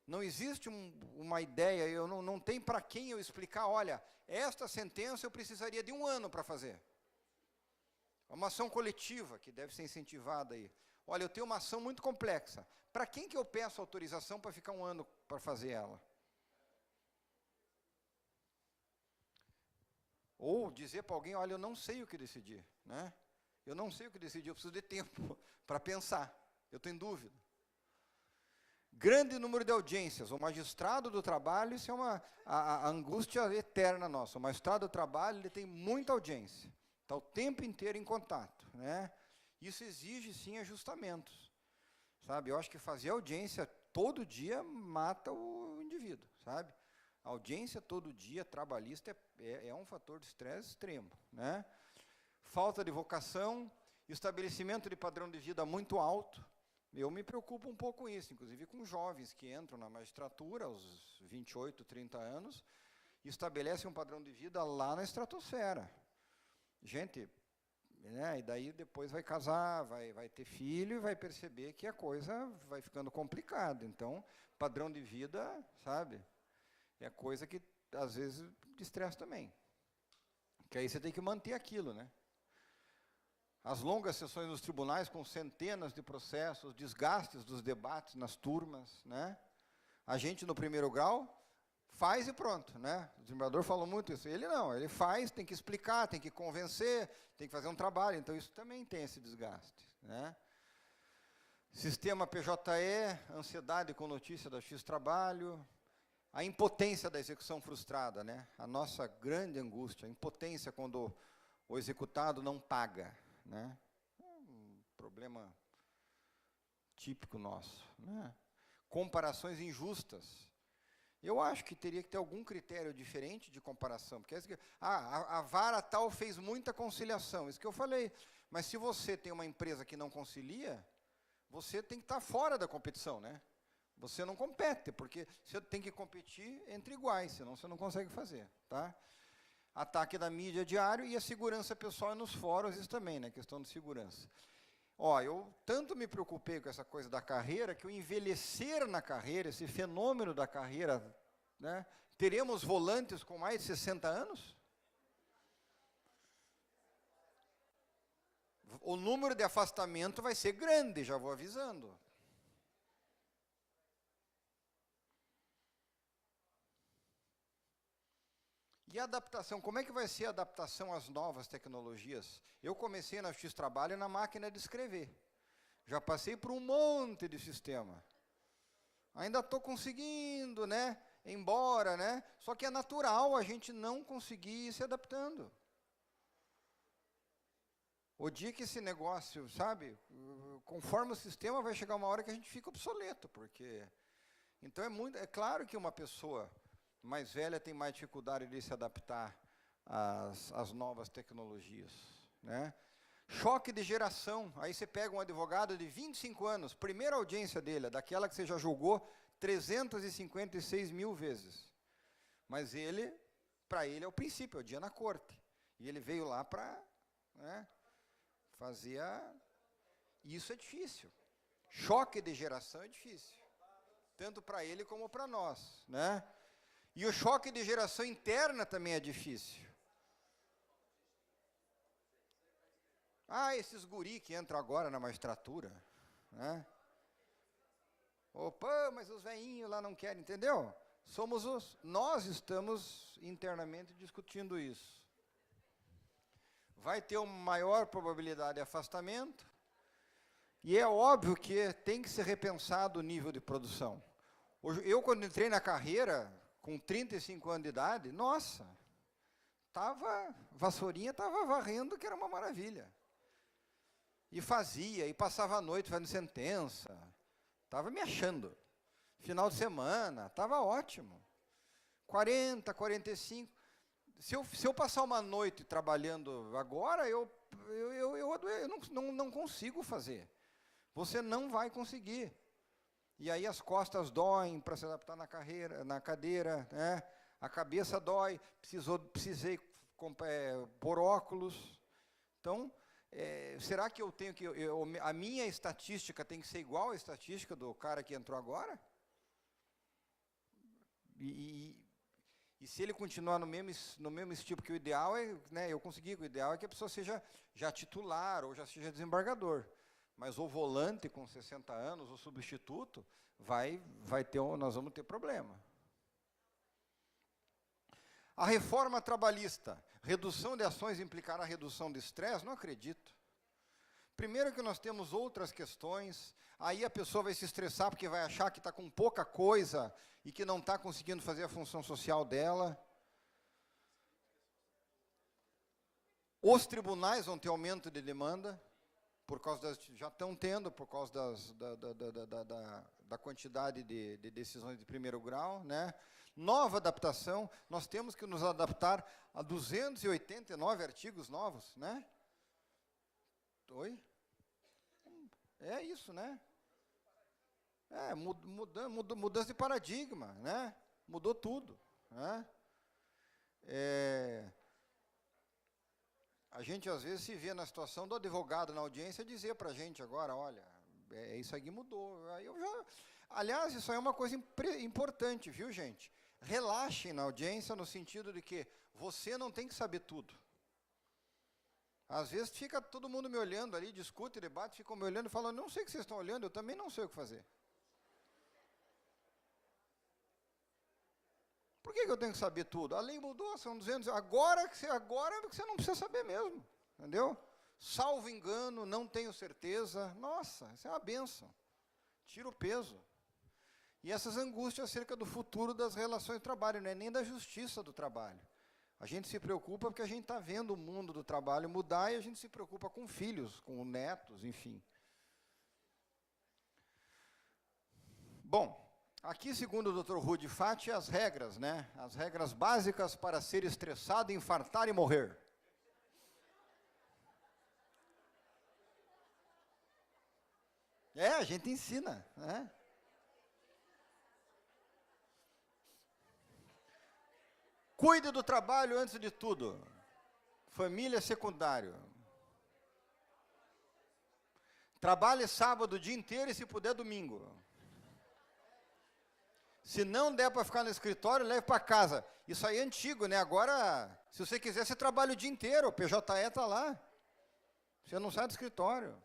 B: Não existe uma ideia, não tem para quem eu explicar, olha, esta sentença eu precisaria de 1 ano para fazer. É uma ação coletiva que deve ser incentivada aí. Olha, eu tenho uma ação muito complexa. Para quem que eu peço autorização para ficar 1 ano para fazer ela? Ou dizer para alguém, olha, eu não sei o que decidir, né? Eu não sei o que decidir, eu preciso de tempo para pensar, eu estou em dúvida. Grande número de audiências, o magistrado do trabalho, isso é a angústia eterna nossa. O magistrado do trabalho, ele tem muita audiência, está o tempo inteiro em contato, né? Isso exige, sim, ajustamentos, sabe? Eu acho que fazer audiência todo dia mata o indivíduo, sabe? A audiência todo dia, trabalhista, é um fator de estresse extremo, né? Falta de vocação, estabelecimento de padrão de vida muito alto. Eu me preocupo um pouco com isso, inclusive com jovens que entram na magistratura aos 28, 30 anos, e estabelecem um padrão de vida lá na estratosfera. Gente, né, e daí depois vai casar, vai ter filho e vai perceber que a coisa vai ficando complicada. Então, padrão de vida, sabe, é coisa que às vezes te estressa também. Que aí você tem que manter aquilo, né? As longas sessões nos tribunais com centenas de processos, desgastes dos debates nas turmas, né? A gente no primeiro grau faz e pronto, né? O desembargador falou muito isso. Ele não, ele faz, tem que explicar, tem que convencer, tem que fazer um trabalho. Então, isso também tem esse desgaste, né? Sistema PJE, ansiedade com notícia da X-Trabalho, a impotência da execução frustrada, né? A nossa grande angústia, a impotência quando o executado não paga, né? É um problema típico nosso, né? Comparações injustas. Eu acho que teria que ter algum critério diferente de comparação, porque a vara tal fez muita conciliação, isso que eu falei. Mas se você tem uma empresa que não concilia, você tem que estar fora da competição, né? Você não compete, porque você tem que competir entre iguais, senão você não consegue fazer, tá? Ataque da mídia diário e a segurança pessoal nos fóruns, isso também, né? Questão de segurança. Ó, eu tanto me preocupei com essa coisa da carreira, que o envelhecer na carreira, esse fenômeno da carreira, né? Teremos volantes com mais de 60 anos? O número de afastamento vai ser grande, já vou avisando. E a adaptação, como é que vai ser a adaptação às novas tecnologias? Eu comecei na X-Trabalho na máquina de escrever. Já passei por um monte de sistema. Ainda estou conseguindo, né? Embora, né? Só que é natural a gente não conseguir ir se adaptando. O dia que esse negócio, sabe? Conforme o sistema, vai chegar uma hora que a gente fica obsoleto, porque... Então, é claro que uma pessoa mais velha tem mais dificuldade de se adaptar às novas tecnologias, né? Choque de geração. Aí você pega um advogado de 25 anos, primeira audiência dele, daquela que você já julgou 356 mil vezes. Mas ele, para ele, é o princípio, é o dia na corte. E ele veio lá para, né, fazer a... Isso é difícil. Choque de geração é difícil. Tanto para ele como para nós, né? E o choque de geração interna também é difícil. Ah, esses guri que entram agora na magistratura, né? Opa, mas os velhinhos lá não querem, entendeu? Nós estamos internamente discutindo isso. Vai ter uma maior probabilidade de afastamento, e é óbvio que tem que ser repensado o nível de produção. Eu, quando entrei na carreira, com 35 anos de idade, nossa, vassourinha estava varrendo, que era uma maravilha. E fazia, e passava a noite fazendo sentença, estava me achando. Final de semana, estava ótimo. 40, 45. Se eu passar uma noite trabalhando agora, eu não consigo fazer. Você não vai conseguir. E aí as costas doem para se adaptar na cadeira, né? A cabeça dói, precisei pôr óculos. Então, será que eu tenho que... a minha estatística tem que ser igual à estatística do cara que entrou agora? E se ele continuar no mesmo tipo, que o ideal é, né, eu consegui, o ideal é que a pessoa seja já titular ou já seja desembargador. Mas o volante com 60 anos, o substituto, nós vamos ter problema. A reforma trabalhista, redução de ações implicará redução de estresse? Não acredito. Primeiro que nós temos outras questões, aí a pessoa vai se estressar porque vai achar que está com pouca coisa e que não está conseguindo fazer a função social dela. Os tribunais vão ter aumento de demanda, já estão tendo, por causa da quantidade de decisões de primeiro grau, né? Nova adaptação, nós temos que nos adaptar a 289 artigos novos, né? Oi? É isso, né? Mudança de paradigma, né? Mudou tudo, né? A gente, às vezes, se vê na situação do advogado na audiência dizer para a gente agora, olha, isso aqui mudou. Aliás, isso aí é uma coisa importante, viu, gente? Relaxem na audiência no sentido de que você não tem que saber tudo. Às vezes fica todo mundo me olhando ali, discute, debate, ficam me olhando e falando, não sei o que vocês estão olhando, eu também não sei o que fazer. Por que eu tenho que saber tudo? A lei mudou, são 200 anos. Agora que você não precisa saber mesmo. Entendeu? Salvo engano, não tenho certeza. Nossa, isso é uma bênção. Tira o peso. E essas angústias acerca do futuro das relações de trabalho, não é nem da justiça do trabalho. A gente se preocupa porque a gente está vendo o mundo do trabalho mudar e a gente se preocupa com filhos, com netos, enfim. Bom, aqui, segundo o Dr. Rudy Fati, as regras, né? As regras básicas para ser estressado, infartar e morrer. A gente ensina, né? Cuide do trabalho antes de tudo. Família secundário. Trabalhe sábado o dia inteiro e, se puder, domingo. Se não der para ficar no escritório, leve para casa. Isso aí é antigo, né? Agora, se você quiser, você trabalha o dia inteiro. O PJE está lá. Você não sai do escritório.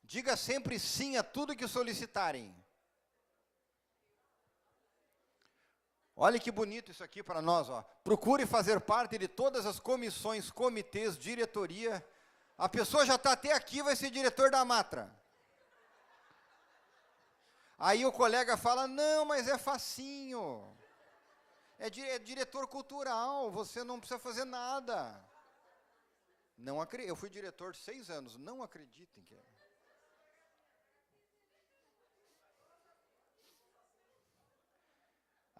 B: Diga sempre sim a tudo que solicitarem. Olha que bonito isso aqui para nós, ó. Procure fazer parte de todas as comissões, comitês, diretoria. A pessoa já está até aqui, vai ser diretor da Matra. Aí o colega fala, não, mas é facinho. É diretor cultural, você não precisa fazer nada. Não acredito. Eu fui diretor 6 anos, não acreditem que é.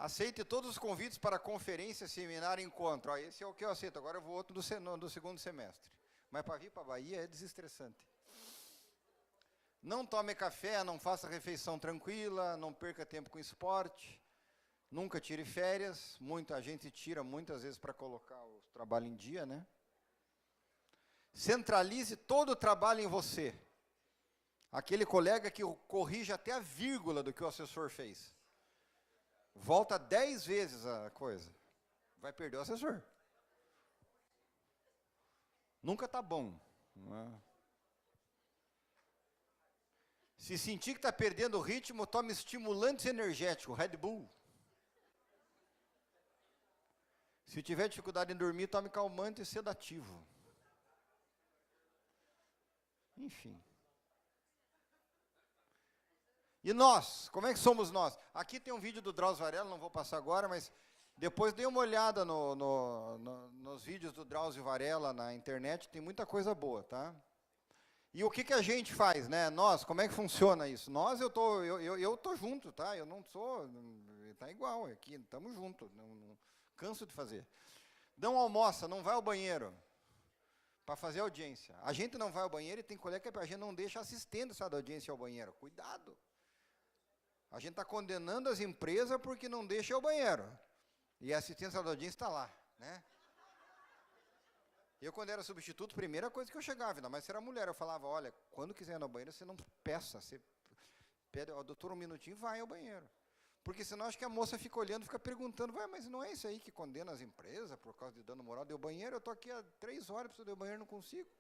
B: Aceite todos os convites para conferência, seminário, encontro. Esse é o que eu aceito, agora eu vou outro do segundo semestre. Mas para vir para a Bahia é desestressante. Não tome café, não faça refeição tranquila, não perca tempo com esporte, nunca tire férias. Muita gente tira muitas vezes para colocar o trabalho em dia, né? Centralize todo o trabalho em você. Aquele colega que corrige até a vírgula do que o assessor fez. Volta 10 vezes a coisa. Vai perder o assessor. Nunca está bom. Não é? Se sentir que está perdendo o ritmo, tome estimulantes energéticos, Red Bull. Se tiver dificuldade em dormir, tome calmante e sedativo. Enfim. E nós, como é que somos nós? Aqui tem um vídeo do Drauzio Varela, não vou passar agora, mas depois dê uma olhada nos vídeos do Drauzio Varela na internet, tem muita coisa boa, tá? E o que a gente faz, né? Nós, como é que funciona isso? Nós, eu tô junto, tá? Eu não sou, tá igual, aqui, estamos juntos, não canso de fazer. Não almoça, não vai ao banheiro para fazer audiência. A gente não vai ao banheiro e tem colega que a gente não deixa assistente essa audiência ao banheiro. Cuidado. A gente está condenando as empresas porque não deixa ir ao banheiro. E a assistência da audiência está lá, né? Eu, quando era substituto, primeira coisa que eu chegava, ainda mais se era mulher, eu falava, olha, quando quiser ir no banheiro, você não peça, você pede, ó, doutor, um minutinho, vai ao banheiro. Porque senão acho que a moça fica olhando, fica perguntando, vai, mas não é isso aí que condena as empresas por causa de dano moral? Deu banheiro, eu estou aqui há 3 horas, preciso de banheiro, não consigo.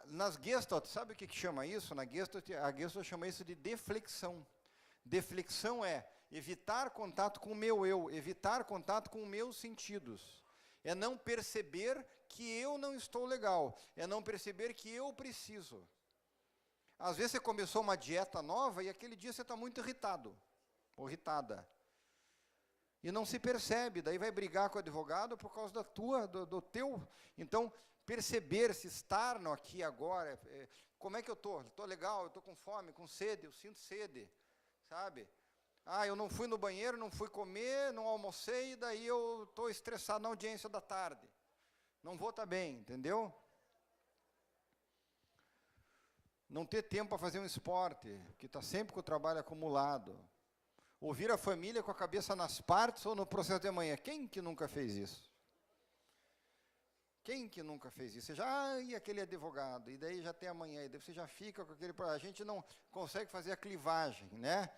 B: Nas Gestalt, sabe o que chama isso? Na Gestalt, a Gestalt chama isso de deflexão. Deflexão é evitar contato com o meu eu, evitar contato com os meus sentidos. É não perceber que eu não estou legal, é não perceber que eu preciso. Às vezes você começou uma dieta nova e aquele dia você está muito irritado, ou irritada. E não se percebe, daí vai brigar com o advogado por causa do teu. Então, perceber-se, estar no aqui agora, como é que eu estou? Estou legal, eu estou com fome, com sede, eu sinto sede, sabe? Eu não fui no banheiro, não fui comer, não almocei, daí eu estou estressado na audiência da tarde. Não vou estar bem, entendeu? Não ter tempo para fazer um esporte, que está sempre com o trabalho acumulado. Ouvir a família com a cabeça nas partes ou no processo de manhã. Quem que nunca fez isso? Quem que nunca fez isso? Você já, e aquele advogado, e daí já tem amanhã, e daí você já fica com aquele... A gente não consegue fazer a clivagem, né?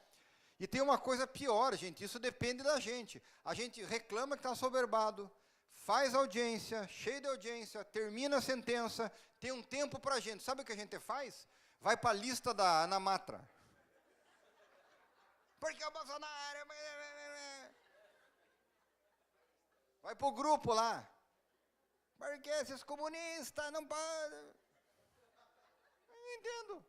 B: E tem uma coisa pior, gente, isso depende da gente. A gente reclama que está assoberbado, faz audiência, cheio de audiência, termina a sentença, tem um tempo para a gente. Sabe o que a gente faz? Vai para a lista da Ana Matra. porque o Bolsonaro... Vai pro grupo lá. Porque esses comunistas não podem... Eu entendo.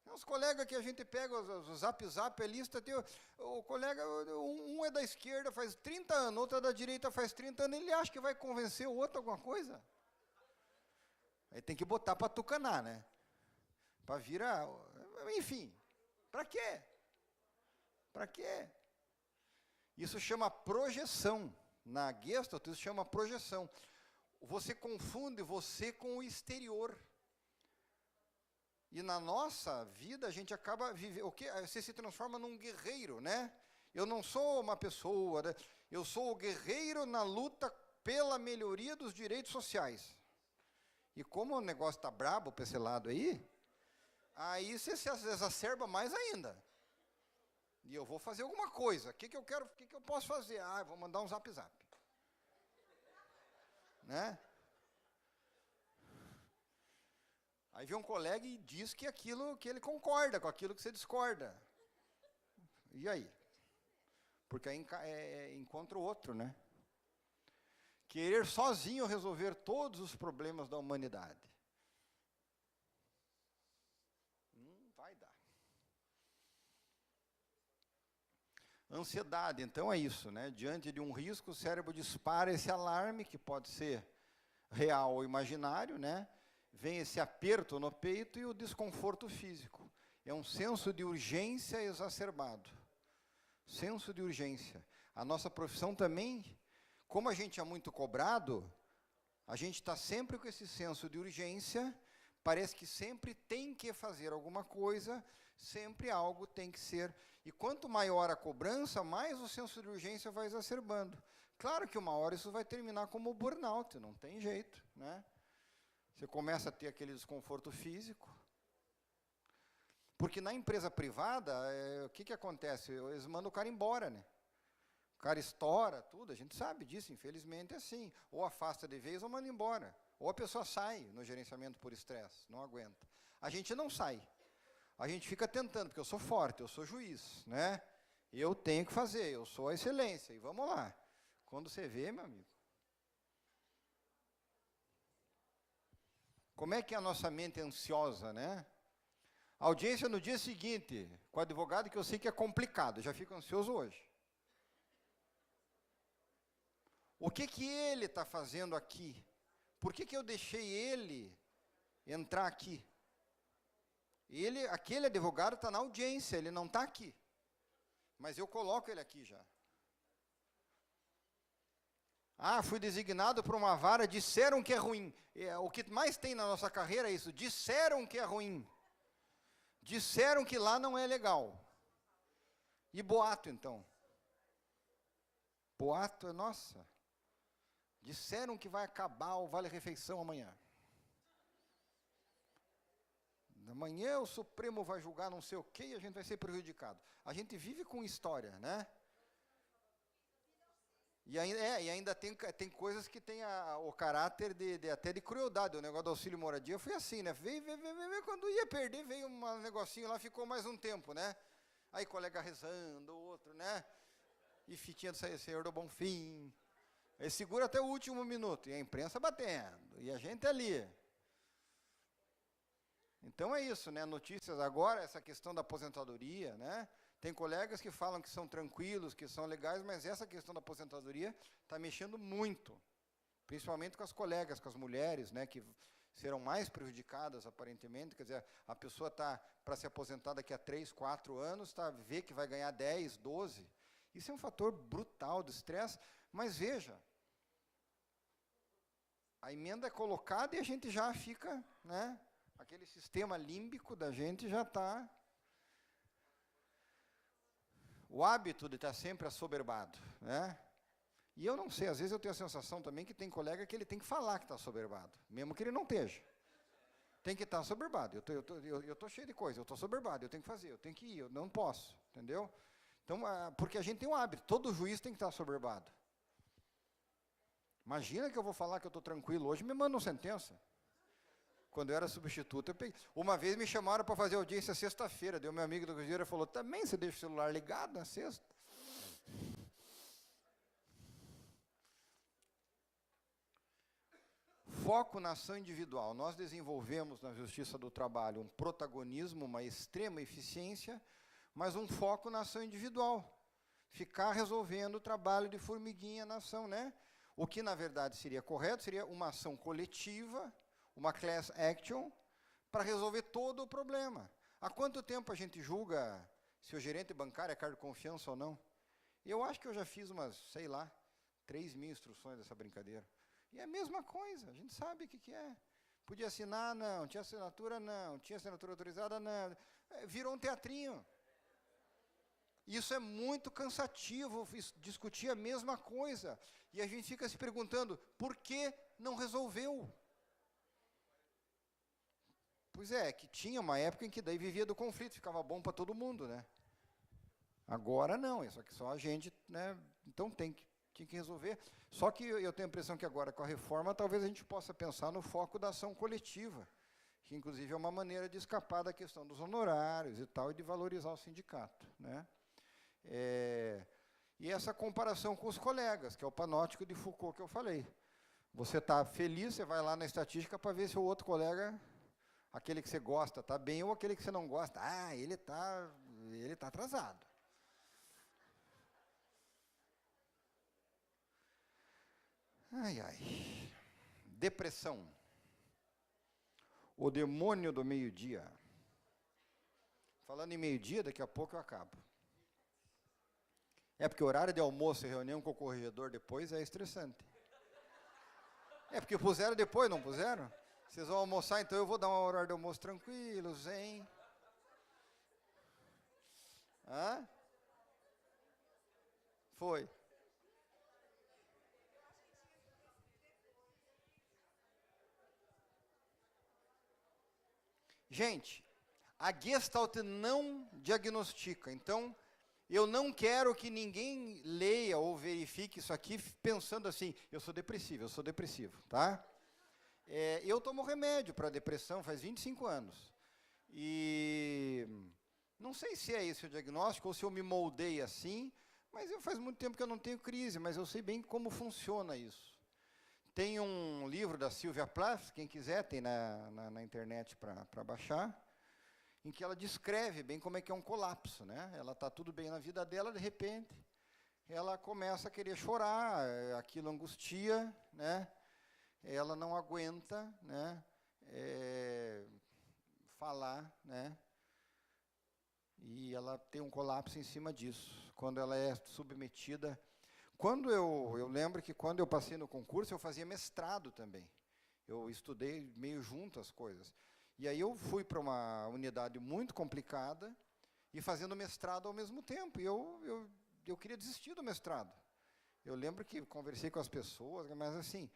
B: Tem uns colegas que a gente pega, os zap, a lista, tem o colega, um é da esquerda faz 30 anos, outro é da direita faz 30 anos, ele acha que vai convencer o outro alguma coisa. Aí tem que botar para tucanar, né? Para virar, enfim, para quê? Para quê? Isso chama projeção. Na Gestalt, isso chama projeção. Você confunde você com o exterior. E na nossa vida, a gente acaba vivendo... Você se transforma num guerreiro, né? Eu não sou uma pessoa, né? Eu sou o guerreiro na luta pela melhoria dos direitos sociais. E como o negócio está brabo para esse lado aí você se exacerba mais ainda. E eu vou fazer alguma coisa. O que eu quero? O que eu posso fazer? Eu vou mandar um zap. Né? Aí vem um colega e diz que ele concorda com aquilo que você discorda. E aí? Porque aí encontra o outro, né? Querer sozinho resolver todos os problemas da humanidade. Vai dar. Ansiedade, então é isso, né? Diante de um risco, o cérebro dispara esse alarme, que pode ser real ou imaginário, né? Vem esse aperto no peito e o desconforto físico. É um senso de urgência exacerbado. Senso de urgência. A nossa profissão também, como a gente é muito cobrado, a gente está sempre com esse senso de urgência, parece que sempre tem que fazer alguma coisa, sempre algo tem que ser. E quanto maior a cobrança, mais o senso de urgência vai exacerbando. Claro que uma hora isso vai terminar como burnout, não tem jeito, né? Você começa a ter aquele desconforto físico. Porque na empresa privada, o que acontece? Eles mandam o cara embora, né? O cara estoura, tudo, a gente sabe disso, infelizmente é assim. Ou afasta de vez ou manda embora. Ou a pessoa sai no gerenciamento por estresse, não aguenta. A gente não sai. A gente fica tentando, porque eu sou forte, eu sou juiz, né? Eu tenho que fazer, eu sou a excelência, e vamos lá. Quando você vê, meu amigo, como é que é a nossa mente ansiosa, né? A audiência no dia seguinte, com o advogado, que eu sei que é complicado, já fico ansioso hoje. O que ele está fazendo aqui? Por que eu deixei ele entrar aqui? Aquele advogado está na audiência, ele não está aqui. Mas eu coloco ele aqui já. Fui designado para uma vara, disseram que é ruim. O que mais tem na nossa carreira é isso, disseram que é ruim. Disseram que lá não é legal. E boato, então? Boato é nossa. Disseram que vai acabar o vale-refeição amanhã. Amanhã o Supremo vai julgar não sei o quê e a gente vai ser prejudicado. A gente vive com história, né? E ainda tem coisas que tem o caráter até de crueldade. O negócio do auxílio moradia foi assim, né? Veio, quando ia perder, veio um negocinho lá, ficou mais um tempo, né? Aí colega rezando, outro, né? E fitinha do Senhor do Bonfim. Aí segura até o último minuto, e a imprensa batendo, e a gente ali. Então é isso, né? Notícias agora, essa questão da aposentadoria, né? Tem colegas que falam que são tranquilos, que são legais, mas essa questão da aposentadoria está mexendo muito, principalmente com as colegas, com as mulheres, né, que serão mais prejudicadas, aparentemente. Quer dizer, a pessoa está para se aposentar daqui a 3, 4 anos, vê que vai ganhar 10, 12. Isso é um fator brutal de estresse, mas veja, a emenda é colocada e a gente já fica, né, aquele sistema límbico da gente já está... O hábito de estar sempre assoberbado, né? E eu não sei, às vezes eu tenho a sensação também que tem colega que ele tem que falar que está assoberbado, mesmo que ele não esteja. Tem que estar assoberbado. Eu estou cheio de coisa, eu estou assoberbado, eu tenho que fazer, eu tenho que ir, eu não posso, entendeu? Então, porque a gente tem um hábito, todo juiz tem que estar assoberbado. Imagina que eu vou falar que eu estou tranquilo hoje, me mandam sentença. Quando eu era substituto, eu peguei. Uma vez me chamaram para fazer audiência sexta-feira. Deu meu amigo do Cruzeiro e falou, também você deixa o celular ligado na sexta? Foco na ação individual. Nós desenvolvemos na Justiça do Trabalho um protagonismo, uma extrema eficiência, mas um foco na ação individual. Ficar resolvendo o trabalho de formiguinha na ação, né? O que, na verdade, seria correto, seria uma ação coletiva, uma class action, para resolver todo o problema. Há quanto tempo a gente julga se o gerente bancário é cargo de confiança ou não? Eu acho que eu já fiz umas, sei lá, 3.000 instruções dessa brincadeira. E é a mesma coisa, a gente sabe o que é. Podia assinar, não. Tinha assinatura, não. Tinha assinatura autorizada, não. Virou um teatrinho. Isso é muito cansativo, discutir a mesma coisa. E a gente fica se perguntando, por que não resolveu? Pois é, que tinha uma época em que daí vivia do conflito, ficava bom para todo mundo, né? Agora não, só que só a gente, né? Então tinha que resolver. Só que eu tenho a impressão que agora com a reforma, talvez a gente possa pensar no foco da ação coletiva, que inclusive é uma maneira de escapar da questão dos honorários e tal, e de valorizar o sindicato, né? E essa comparação com os colegas, que é o panóptico de Foucault que eu falei. Você está feliz, você vai lá na estatística para ver se o outro colega, aquele que você gosta, está bem, ou aquele que você não gosta. Ah, ele tá atrasado. Ai, ai. Depressão. O demônio do meio-dia. Falando em meio-dia, daqui a pouco eu acabo. É porque o horário de almoço e reunião com o corregedor depois é estressante. É porque puseram depois, não puseram? Vocês vão almoçar, então eu vou dar uma hora de almoço tranquilo, zen. Hã? Foi. Gente, a Gestalt não diagnostica, então eu não quero que ninguém leia ou verifique isso aqui pensando assim, eu sou depressivo, tá? Eu tomo remédio para depressão faz 25 anos. E não sei se é esse o diagnóstico ou se eu me moldei assim, mas faz muito tempo que eu não tenho crise, mas eu sei bem como funciona isso. Tem um livro da Sylvia Plath, quem quiser, tem na internet para baixar, em que ela descreve bem como é que é um colapso, né? Ela está tudo bem na vida dela, de repente, ela começa a querer chorar, aquilo angustia, né? Ela não aguenta, né? Falar, né? E ela tem um colapso em cima disso, quando ela é submetida. Quando eu lembro que quando eu passei no concurso, eu fazia mestrado também. Eu estudei meio junto as coisas. E aí eu fui para uma unidade muito complicada e fazendo mestrado ao mesmo tempo. E eu queria desistir do mestrado. Eu lembro que conversei com as pessoas, mas assim,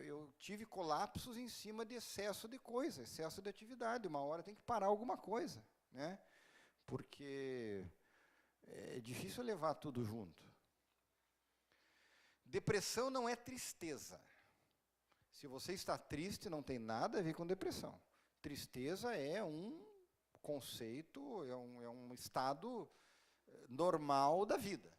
B: eu tive colapsos em cima de excesso de coisa, excesso de atividade. Uma hora tem que parar alguma coisa, né? Porque é difícil levar tudo junto. Depressão não é tristeza. Se você está triste, não tem nada a ver com depressão. Tristeza é um conceito, é um estado normal da vida.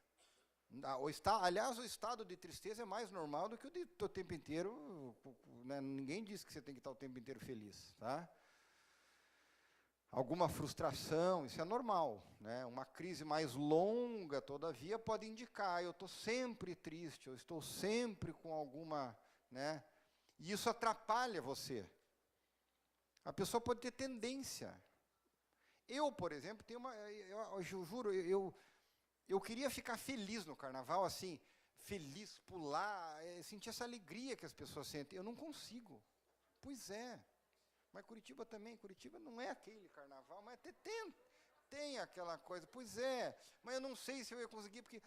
B: Aliás, o estado de tristeza é mais normal do que o de o tempo inteiro, né? Ninguém diz que você tem que estar o tempo inteiro feliz, tá? Alguma frustração, isso é normal, né? Uma crise mais longa, todavia, pode indicar, eu estou sempre triste, eu estou sempre com alguma, né? E isso atrapalha você. A pessoa pode ter tendência. Eu, por exemplo, tenho eu juro, eu queria ficar feliz no carnaval, assim, feliz, pular, sentir essa alegria que as pessoas sentem. Eu não consigo. Pois é. Mas Curitiba também, Curitiba não é aquele carnaval, mas tem aquela coisa. Pois é, mas eu não sei se eu ia conseguir, porque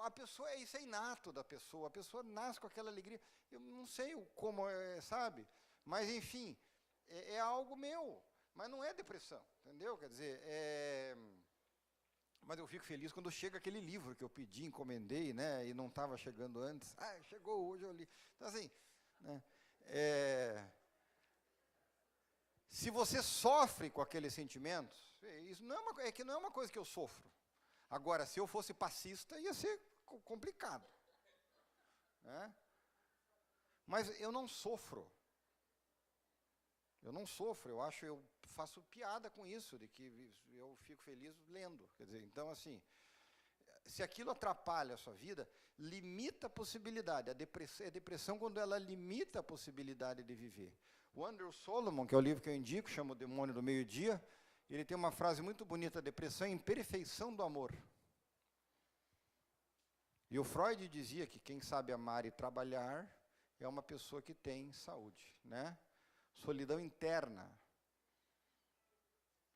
B: a pessoa, isso é inato da pessoa, a pessoa nasce com aquela alegria. Eu não sei como, sabe? Mas, enfim, é algo meu, mas não é depressão, entendeu? Quer dizer, mas eu fico feliz quando chega aquele livro que eu pedi, encomendei, né, e não estava chegando antes. Ah, chegou hoje, eu li. Então, assim, né, Se você sofre com aqueles sentimentos, isso não é uma coisa que eu sofro. Agora, se eu fosse passista, ia ser complicado. Né? Mas eu não sofro. Eu faço piada com isso, de que eu fico feliz lendo. Quer dizer, então, assim, se aquilo atrapalha a sua vida, limita a possibilidade. A depressão quando ela limita a possibilidade de viver. O Andrew Solomon, que é o livro que eu indico, chama O Demônio do Meio-Dia, ele tem uma frase muito bonita: a depressão é a imperfeição do amor. E o Freud dizia que quem sabe amar e trabalhar é uma pessoa que tem saúde, né? Solidão interna.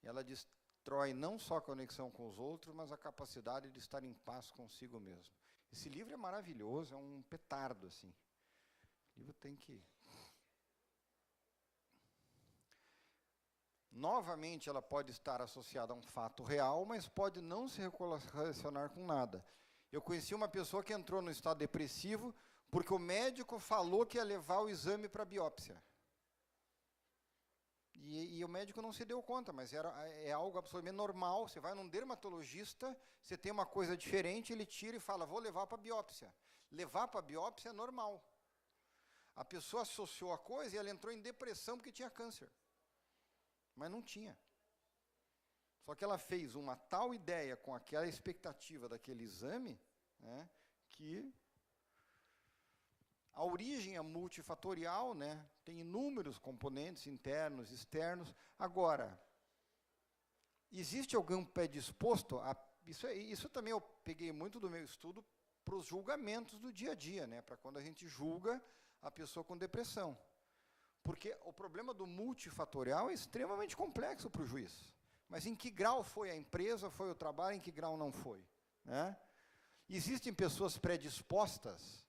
B: Ela destrói não só a conexão com os outros, mas a capacidade de estar em paz consigo mesmo. Esse livro é maravilhoso, é um petardo, assim. O livro tem que... Novamente, ela pode estar associada a um fato real, mas pode não se relacionar com nada. Eu conheci uma pessoa que entrou no estado depressivo porque o médico falou que ia levar o exame para biópsia. E o médico não se deu conta, mas é algo absolutamente normal. Você vai num dermatologista, você tem uma coisa diferente, ele tira e fala, vou levar para biópsia. Levar para biópsia é normal. A pessoa associou a coisa e ela entrou em depressão porque tinha câncer. Mas não tinha. Só que ela fez uma tal ideia com aquela expectativa daquele exame, né, que a origem é multifatorial, né, tem inúmeros componentes internos, externos. Agora, existe alguém predisposto a... Isso também eu peguei muito do meu estudo para os julgamentos do dia a dia, né, para quando a gente julga a pessoa com depressão. Porque o problema do multifatorial é extremamente complexo para o juiz. Mas em que grau foi a empresa, foi o trabalho, em que grau não foi? Né? Existem pessoas predispostas.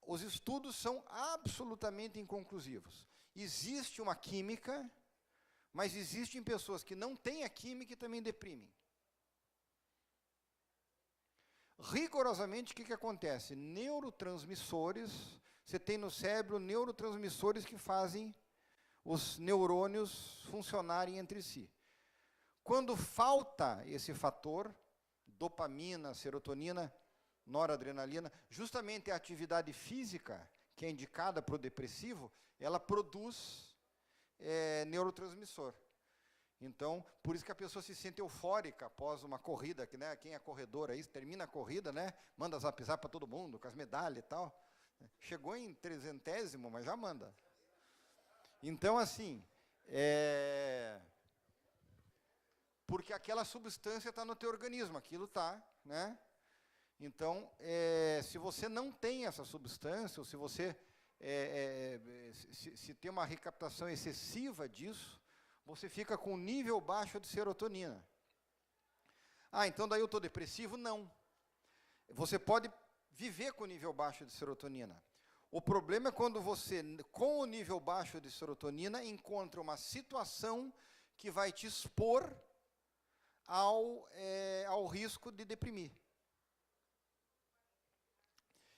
B: Os estudos são absolutamente inconclusivos. Existe uma química, mas existem pessoas que não têm a química e também deprimem. Rigorosamente, o que acontece? Neurotransmissores, você tem no cérebro neurotransmissores que fazem os neurônios funcionarem entre si. Quando falta esse fator, dopamina, serotonina, noradrenalina, justamente a atividade física, que é indicada para o depressivo, ela produz neurotransmissor. Então, por isso que a pessoa se sente eufórica após uma corrida, que, né, quem é corredor aí, termina a corrida, né, manda zap para todo mundo, com as medalhas e tal. Chegou em 300º, mas já manda. Então, assim, porque aquela substância está no teu organismo, aquilo está, né? Então, se você não tem essa substância, ou se você se tem uma recaptação excessiva disso, você fica com um nível baixo de serotonina. Ah, então daí eu estou depressivo? Não. Você pode viver com nível baixo de serotonina. O problema é quando você, com o nível baixo de serotonina, encontra uma situação que vai te expor ao risco de deprimir.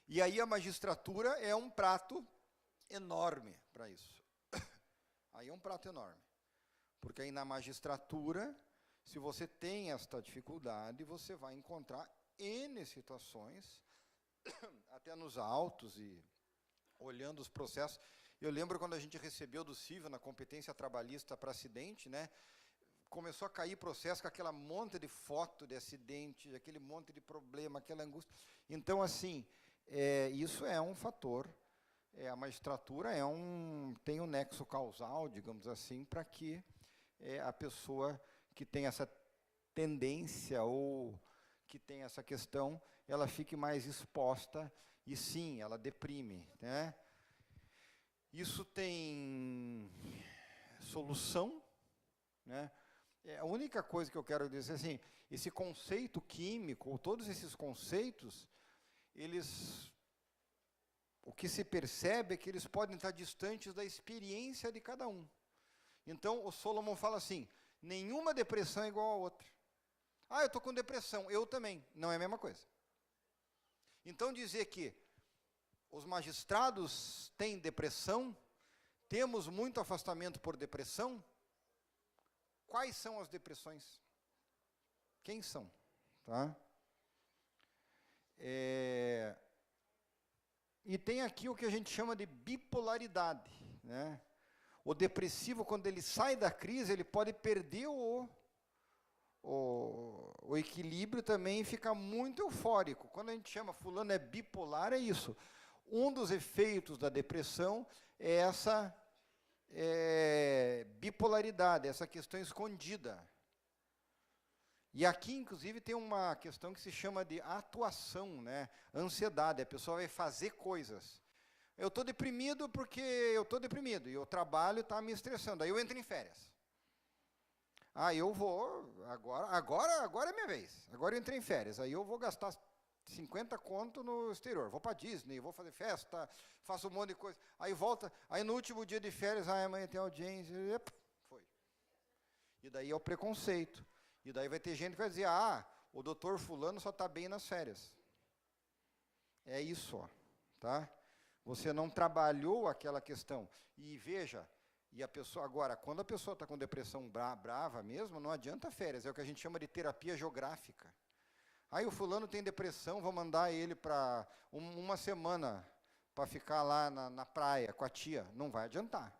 B: E aí a magistratura é um prato enorme para isso. Aí é um prato enorme. Porque aí na magistratura, se você tem esta dificuldade, você vai encontrar N situações, até nos autos e olhando os processos. Eu lembro quando a gente recebeu do Civil na competência trabalhista para acidente, né? Começou a cair processo com aquela monte de foto de acidente, aquele monte de problema, aquela angústia. Então, assim, isso é um fator. A magistratura tem um nexo causal, digamos assim, para que a pessoa que tem essa tendência ou que tem essa questão, ela fique mais exposta e, sim, ela deprime, né? Isso tem solução, né? A única coisa que eu quero dizer assim, esse conceito químico, ou todos esses conceitos, o que se percebe é que eles podem estar distantes da experiência de cada um. Então, o Solomon fala assim, nenhuma depressão é igual a outra. Ah, eu estou com depressão, eu também. Não é a mesma coisa. Então, dizer que Os magistrados têm depressão? Temos muito afastamento por depressão? Quais são as depressões? Quem são? Tá? E tem aqui o que a gente chama de bipolaridade, né? O depressivo, quando ele sai da crise, ele pode perder o equilíbrio também e ficar muito eufórico. Quando a gente chama fulano é bipolar, é isso. Um dos efeitos da depressão é essa bipolaridade, essa questão escondida. E aqui, inclusive, tem uma questão que se chama de atuação, né? Ansiedade, a pessoa vai fazer coisas. Eu estou deprimido porque eu estou deprimido, e o trabalho está me estressando, aí eu entro em férias. Eu vou, agora é minha vez, agora eu entrei em férias, aí eu vou gastar 50 conto no exterior, vou para Disney, vou fazer festa, faço um monte de coisa, aí volta, aí no último dia de férias, amanhã tem audiência, foi. E daí é o preconceito, e daí vai ter gente que vai dizer, o doutor fulano só está bem nas férias. É isso, ó, tá? Você não trabalhou aquela questão, e veja, e a pessoa, agora, quando a pessoa está com depressão brava mesmo, não adianta férias, é o que a gente chama de terapia geográfica. Aí o fulano tem depressão, vou mandar ele para uma semana para ficar lá na praia com a tia. Não vai adiantar.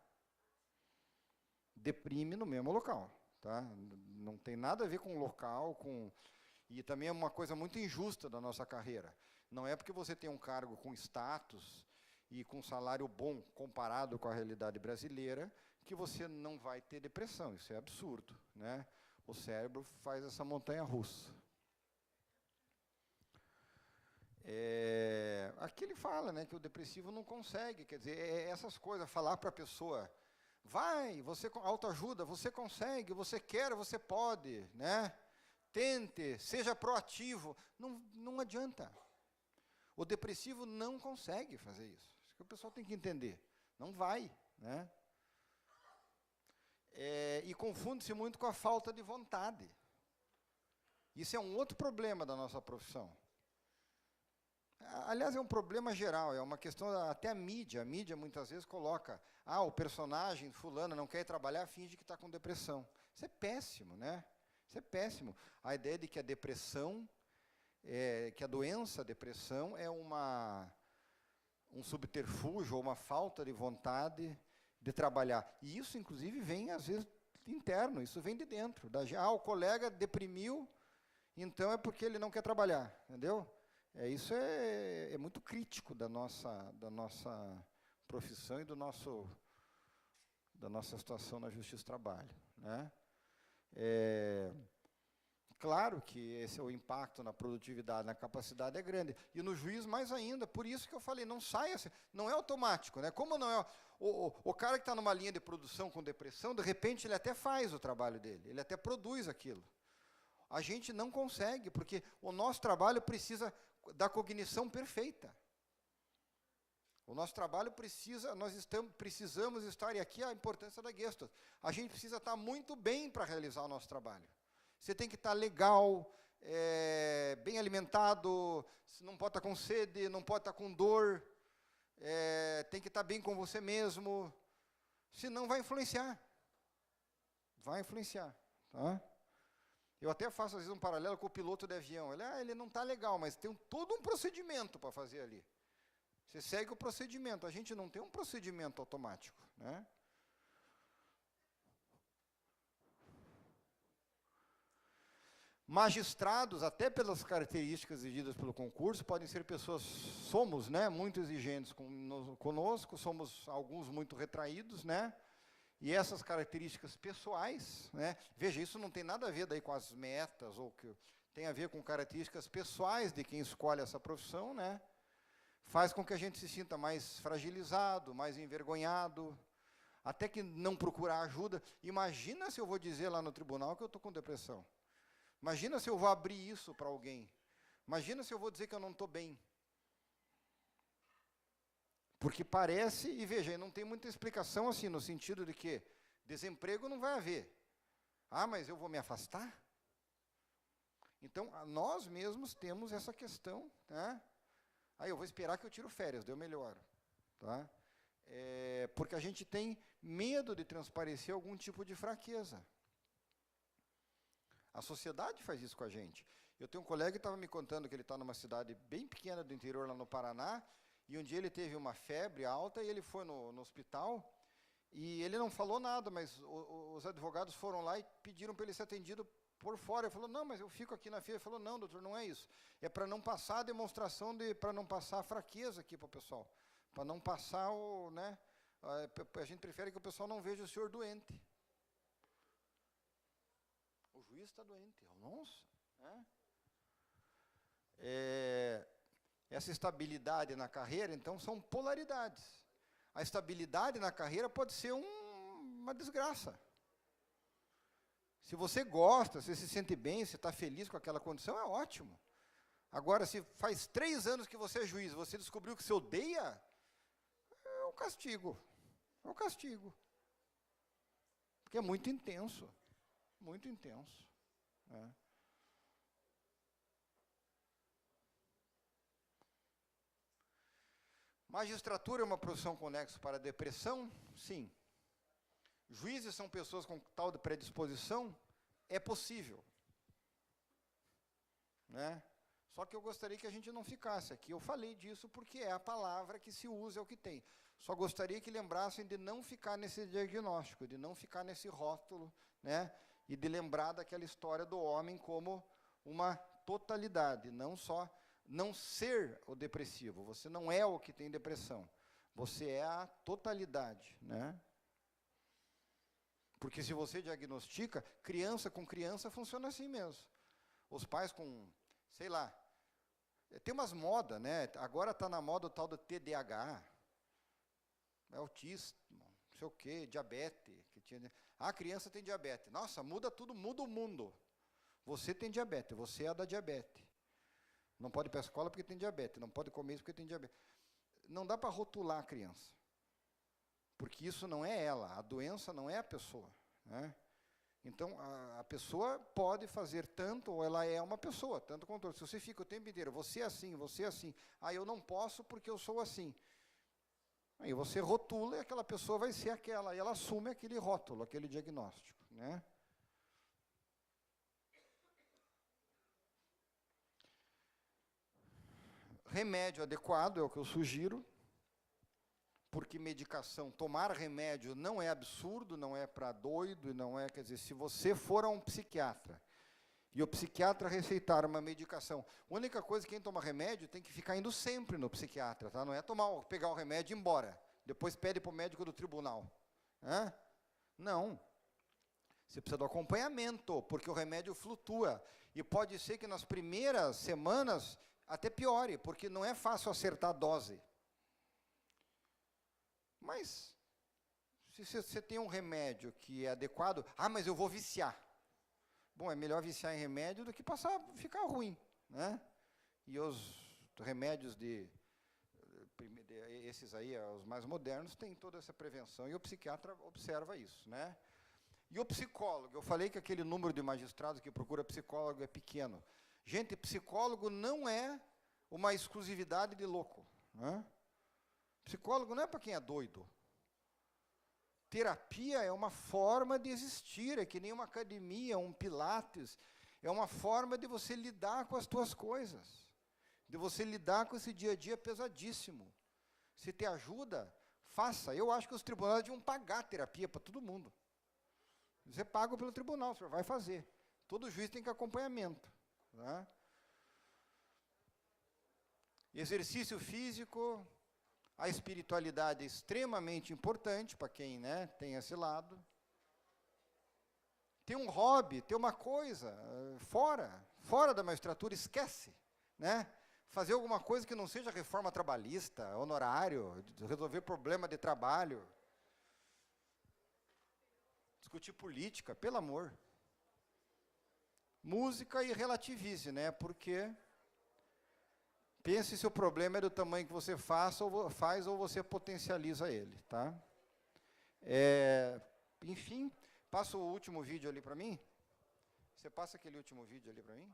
B: Deprime no mesmo local. Tá? Não tem nada a ver com local, e também é uma coisa muito injusta da nossa carreira. Não é porque você tem um cargo com status e com salário bom comparado com a realidade brasileira que você não vai ter depressão. Isso é absurdo, né? O cérebro faz essa montanha-russa. Aqui ele fala, né, que o depressivo não consegue, quer dizer, essas coisas, falar para a pessoa, vai, você autoajuda, você consegue, você quer, você pode, né? Tente, seja proativo, não adianta. O depressivo não consegue fazer isso. Isso que o pessoal tem que entender. Não vai, né? E confunde-se muito com a falta de vontade. Isso é um outro problema da nossa profissão. Aliás, é um problema geral, é uma questão, até a mídia muitas vezes coloca, o personagem fulano não quer ir trabalhar, finge que está com depressão. Isso é péssimo, né? Isso é péssimo. A ideia de que a depressão, que a doença, a depressão, é um subterfúgio ou uma falta de vontade de trabalhar. E isso, inclusive, vem, às vezes, interno, isso vem de dentro. O colega deprimiu, então é porque ele não quer trabalhar, entendeu? Isso é muito crítico da nossa profissão e da nossa situação na Justiça do Trabalho, né? Claro que esse é o impacto na produtividade, na capacidade é grande. E no juiz mais ainda, por isso que eu falei, não saia, não é automático, né? Como não é o cara que está numa linha de produção com depressão, de repente ele até faz o trabalho dele, ele até produz aquilo. A gente não consegue, porque o nosso trabalho precisa da cognição perfeita. O nosso trabalho precisamos estar, e aqui a importância da Gestalt. A gente precisa estar muito bem para realizar o nosso trabalho. Você tem que estar legal, bem alimentado, não pode estar com sede, não pode estar com dor, tem que estar bem com você mesmo, senão vai influenciar. Vai influenciar, tá? Eu até faço, às vezes, um paralelo com o piloto de avião. Ele não está legal, mas tem todo um procedimento para fazer ali. Você segue o procedimento. A gente não tem um procedimento automático, né? Magistrados, até pelas características exigidas pelo concurso, podem ser pessoas, somos, né, muito exigentes conosco, somos alguns muito retraídos, né? E essas características pessoais, né? Veja, isso não tem nada a ver daí com as metas, ou que tem a ver com características pessoais de quem escolhe essa profissão, né? Faz com que a gente se sinta mais fragilizado, mais envergonhado, até que não procurar ajuda. Imagina se eu vou dizer lá no tribunal que eu estou com depressão. Imagina se eu vou abrir isso para alguém. Imagina se eu vou dizer que eu não estou bem. Porque parece, e veja, não tem muita explicação assim, no sentido de que desemprego não vai haver. Mas eu vou me afastar? Então, nós mesmos temos essa questão, né? Aí eu vou esperar que eu tiro férias, daí eu melhoro. Tá? Porque a gente tem medo de transparecer algum tipo de fraqueza. A sociedade faz isso com a gente. Eu tenho um colega que estava me contando que ele está numa cidade bem pequena do interior, lá no Paraná, e um dia ele teve uma febre alta e ele foi no hospital, e ele não falou nada, mas os advogados foram lá e pediram para ele ser atendido por fora. Ele falou, não, mas eu fico aqui na fila. Ele falou, não, doutor, não é isso. É para não passar a demonstração, para não passar a fraqueza aqui para o pessoal. Para não passar o, né, a gente prefere que o pessoal não veja o senhor doente. O juiz está doente, nossa. Né? Essa estabilidade na carreira, então, são polaridades. A estabilidade na carreira pode ser uma desgraça. Se você gosta, se se sente bem, se está feliz com aquela condição, é ótimo. Agora, se faz 3 anos que você é juiz, você descobriu que você odeia, é um castigo. É um castigo. Porque é muito intenso. Muito intenso. Né? Magistratura é uma profissão com nexo para a depressão? Sim. Juízes são pessoas com tal de predisposição? É possível. Né? Só que eu gostaria que a gente não ficasse aqui. Eu falei disso porque é a palavra que se usa, é o que tem. Só gostaria que lembrassem de não ficar nesse diagnóstico, de não ficar nesse rótulo, né? E de lembrar daquela história do homem como uma totalidade, não só não ser o depressivo. Você não é o que tem depressão. Você é a totalidade, né? Porque se você diagnostica, criança com criança funciona assim mesmo. Os pais com, sei lá, tem umas modas, né? Agora está na moda o tal do TDAH, autista, não sei o quê, diabetes. A criança tem diabetes. Nossa, muda tudo, muda o mundo. Você tem diabetes, você é a da diabetes. Não pode ir para a escola porque tem diabetes, não pode comer isso porque tem diabetes. Não dá para rotular a criança. Porque isso não é ela, a doença não é a pessoa. Né? Então, a pessoa pode fazer tanto, ou ela é uma pessoa, tanto quanto outra. Se você fica o tempo inteiro, você é assim, eu não posso porque eu sou assim. Aí você rotula e aquela pessoa vai ser aquela, e ela assume aquele rótulo, aquele diagnóstico. Né? Remédio adequado é o que eu sugiro, porque medicação, tomar remédio não é absurdo, não é para doido, não é, quer dizer, se você for a um psiquiatra, e o psiquiatra receitar uma medicação, a única coisa que quem toma remédio tem que ficar indo sempre no psiquiatra, tá? Não é pegar o remédio e ir embora, depois pede para o médico do tribunal. Hã? Não. Você precisa do acompanhamento, porque o remédio flutua, e pode ser que nas primeiras semanas até piore, porque não é fácil acertar a dose. Mas, se você tem um remédio que é adequado, mas eu vou viciar. Bom, é melhor viciar em remédio do que ficar ruim. Né? E os remédios esses aí, os mais modernos, têm toda essa prevenção, e o psiquiatra observa isso. Né? E o psicólogo, eu falei que aquele número de magistrados que procura psicólogo é pequeno. Gente, psicólogo não é uma exclusividade de louco. Né? Psicólogo não é para quem é doido. Terapia é uma forma de existir, é que nem uma academia, um pilates. É uma forma de você lidar com as tuas coisas. De você lidar com esse dia a dia pesadíssimo. Se te ajuda, faça. Eu acho que os tribunais deviam pagar terapia para todo mundo. Você paga pelo tribunal, você vai fazer. Todo juiz tem que acompanhamento. Né? Exercício físico, a espiritualidade é extremamente importante para quem, né, tem esse lado. Tem um hobby, tem uma coisa, fora da magistratura, esquece. Né? Fazer alguma coisa que não seja reforma trabalhista, honorário, resolver problema de trabalho. Discutir política, pelo amor. Música e relativize, né? Porque pense se o problema é do tamanho que você faz ou você potencializa ele, tá? Enfim, passa o último vídeo ali para mim. Você passa aquele último vídeo ali para mim?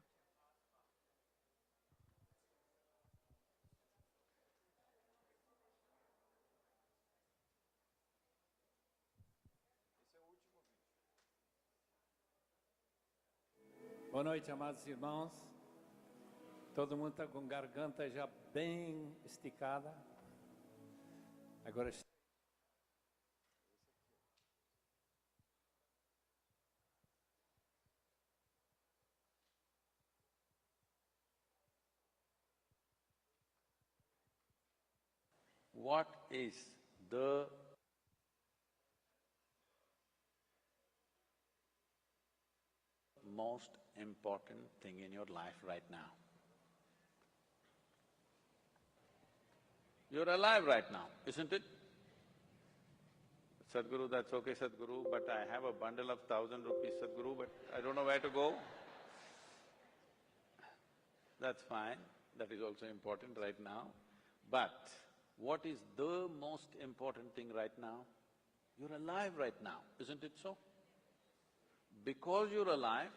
C: Boa noite, amados irmãos. Todo mundo está com garganta já bem esticada. Agora
D: what is the most important thing in your life right now? You're alive right now, isn't it? Sadhguru, that's okay, Sadhguru, but I have a bundle of 1,000 rupees, Sadhguru, but I don't know where to go. That's fine, that is also important right now. But what is the most important thing right now? You're alive right now, isn't it so? Because you're alive,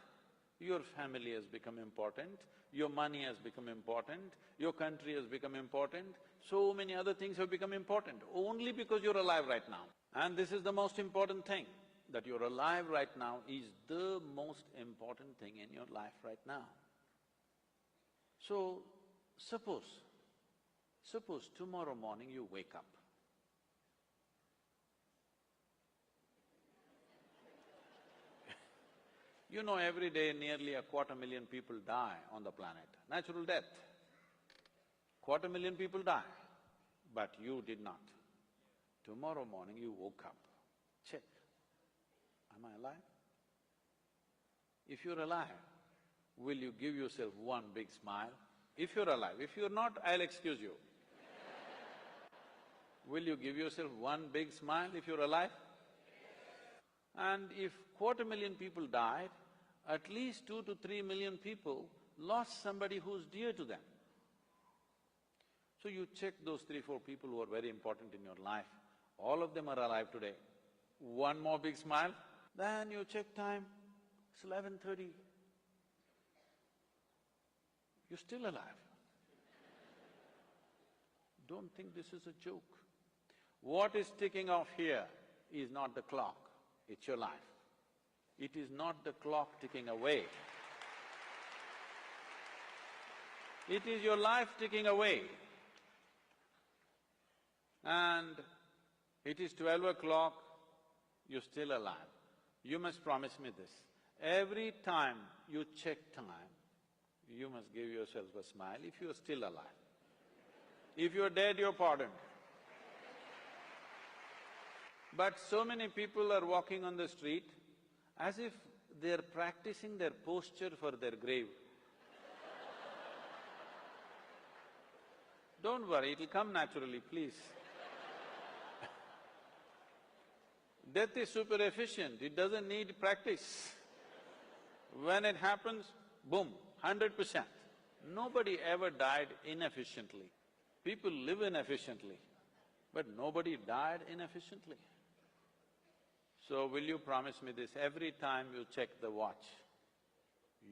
D: your family has become important, your money has become important, your country has become important, so many other things have become important, only because you're alive right now. And this is the most important thing, that you're alive right now is the most important thing in your life right now. So, suppose tomorrow morning you wake up. You know, every day nearly 250,000 people die on the planet, natural death. 250,000 people die, but you did not. Tomorrow morning you woke up, check, am I alive? If you're alive, will you give yourself one big smile? If you're alive, if you're not, I'll excuse you. Will you give yourself one big smile if you're alive? And if 250,000 people died, at least 2 to 3 million people lost somebody who's dear to them. So you check those 3-4 people who are very important in your life, all of them are alive today. One more big smile, then you check time, it's 11:30. You're still alive. Don't think this is a joke. What is ticking off here is not the clock, it's your life. It is not the clock ticking away. It is your life ticking away. And it is 12 o'clock, you're still alive. You must promise me this. Every time you check time, you must give yourself a smile if you're still alive. If you're dead, you're pardoned. But so many people are walking on the street as if they're practicing their posture for their grave. Don't worry, it'll come naturally, please. Death is super efficient, it doesn't need practice. When it happens, boom, 100%. Nobody ever died inefficiently. People live inefficiently, but nobody died inefficiently. So will you promise me this, every time you check the watch,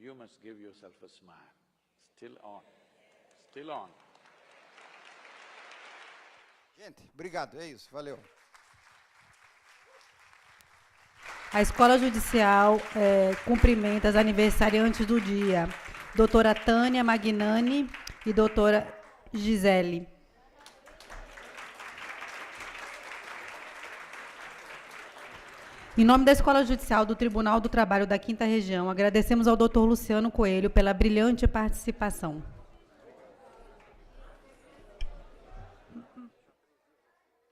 D: you must give yourself a smile. Still on, still on.
B: Gente, obrigado, é isso, valeu.
E: A Escola Judicial cumprimenta as aniversariantes do dia, doutora Tânia Magnani e doutora Gisele. Em nome da Escola Judicial do Tribunal do Trabalho da 5ª Região, agradecemos ao doutor Luciano Coelho pela brilhante participação.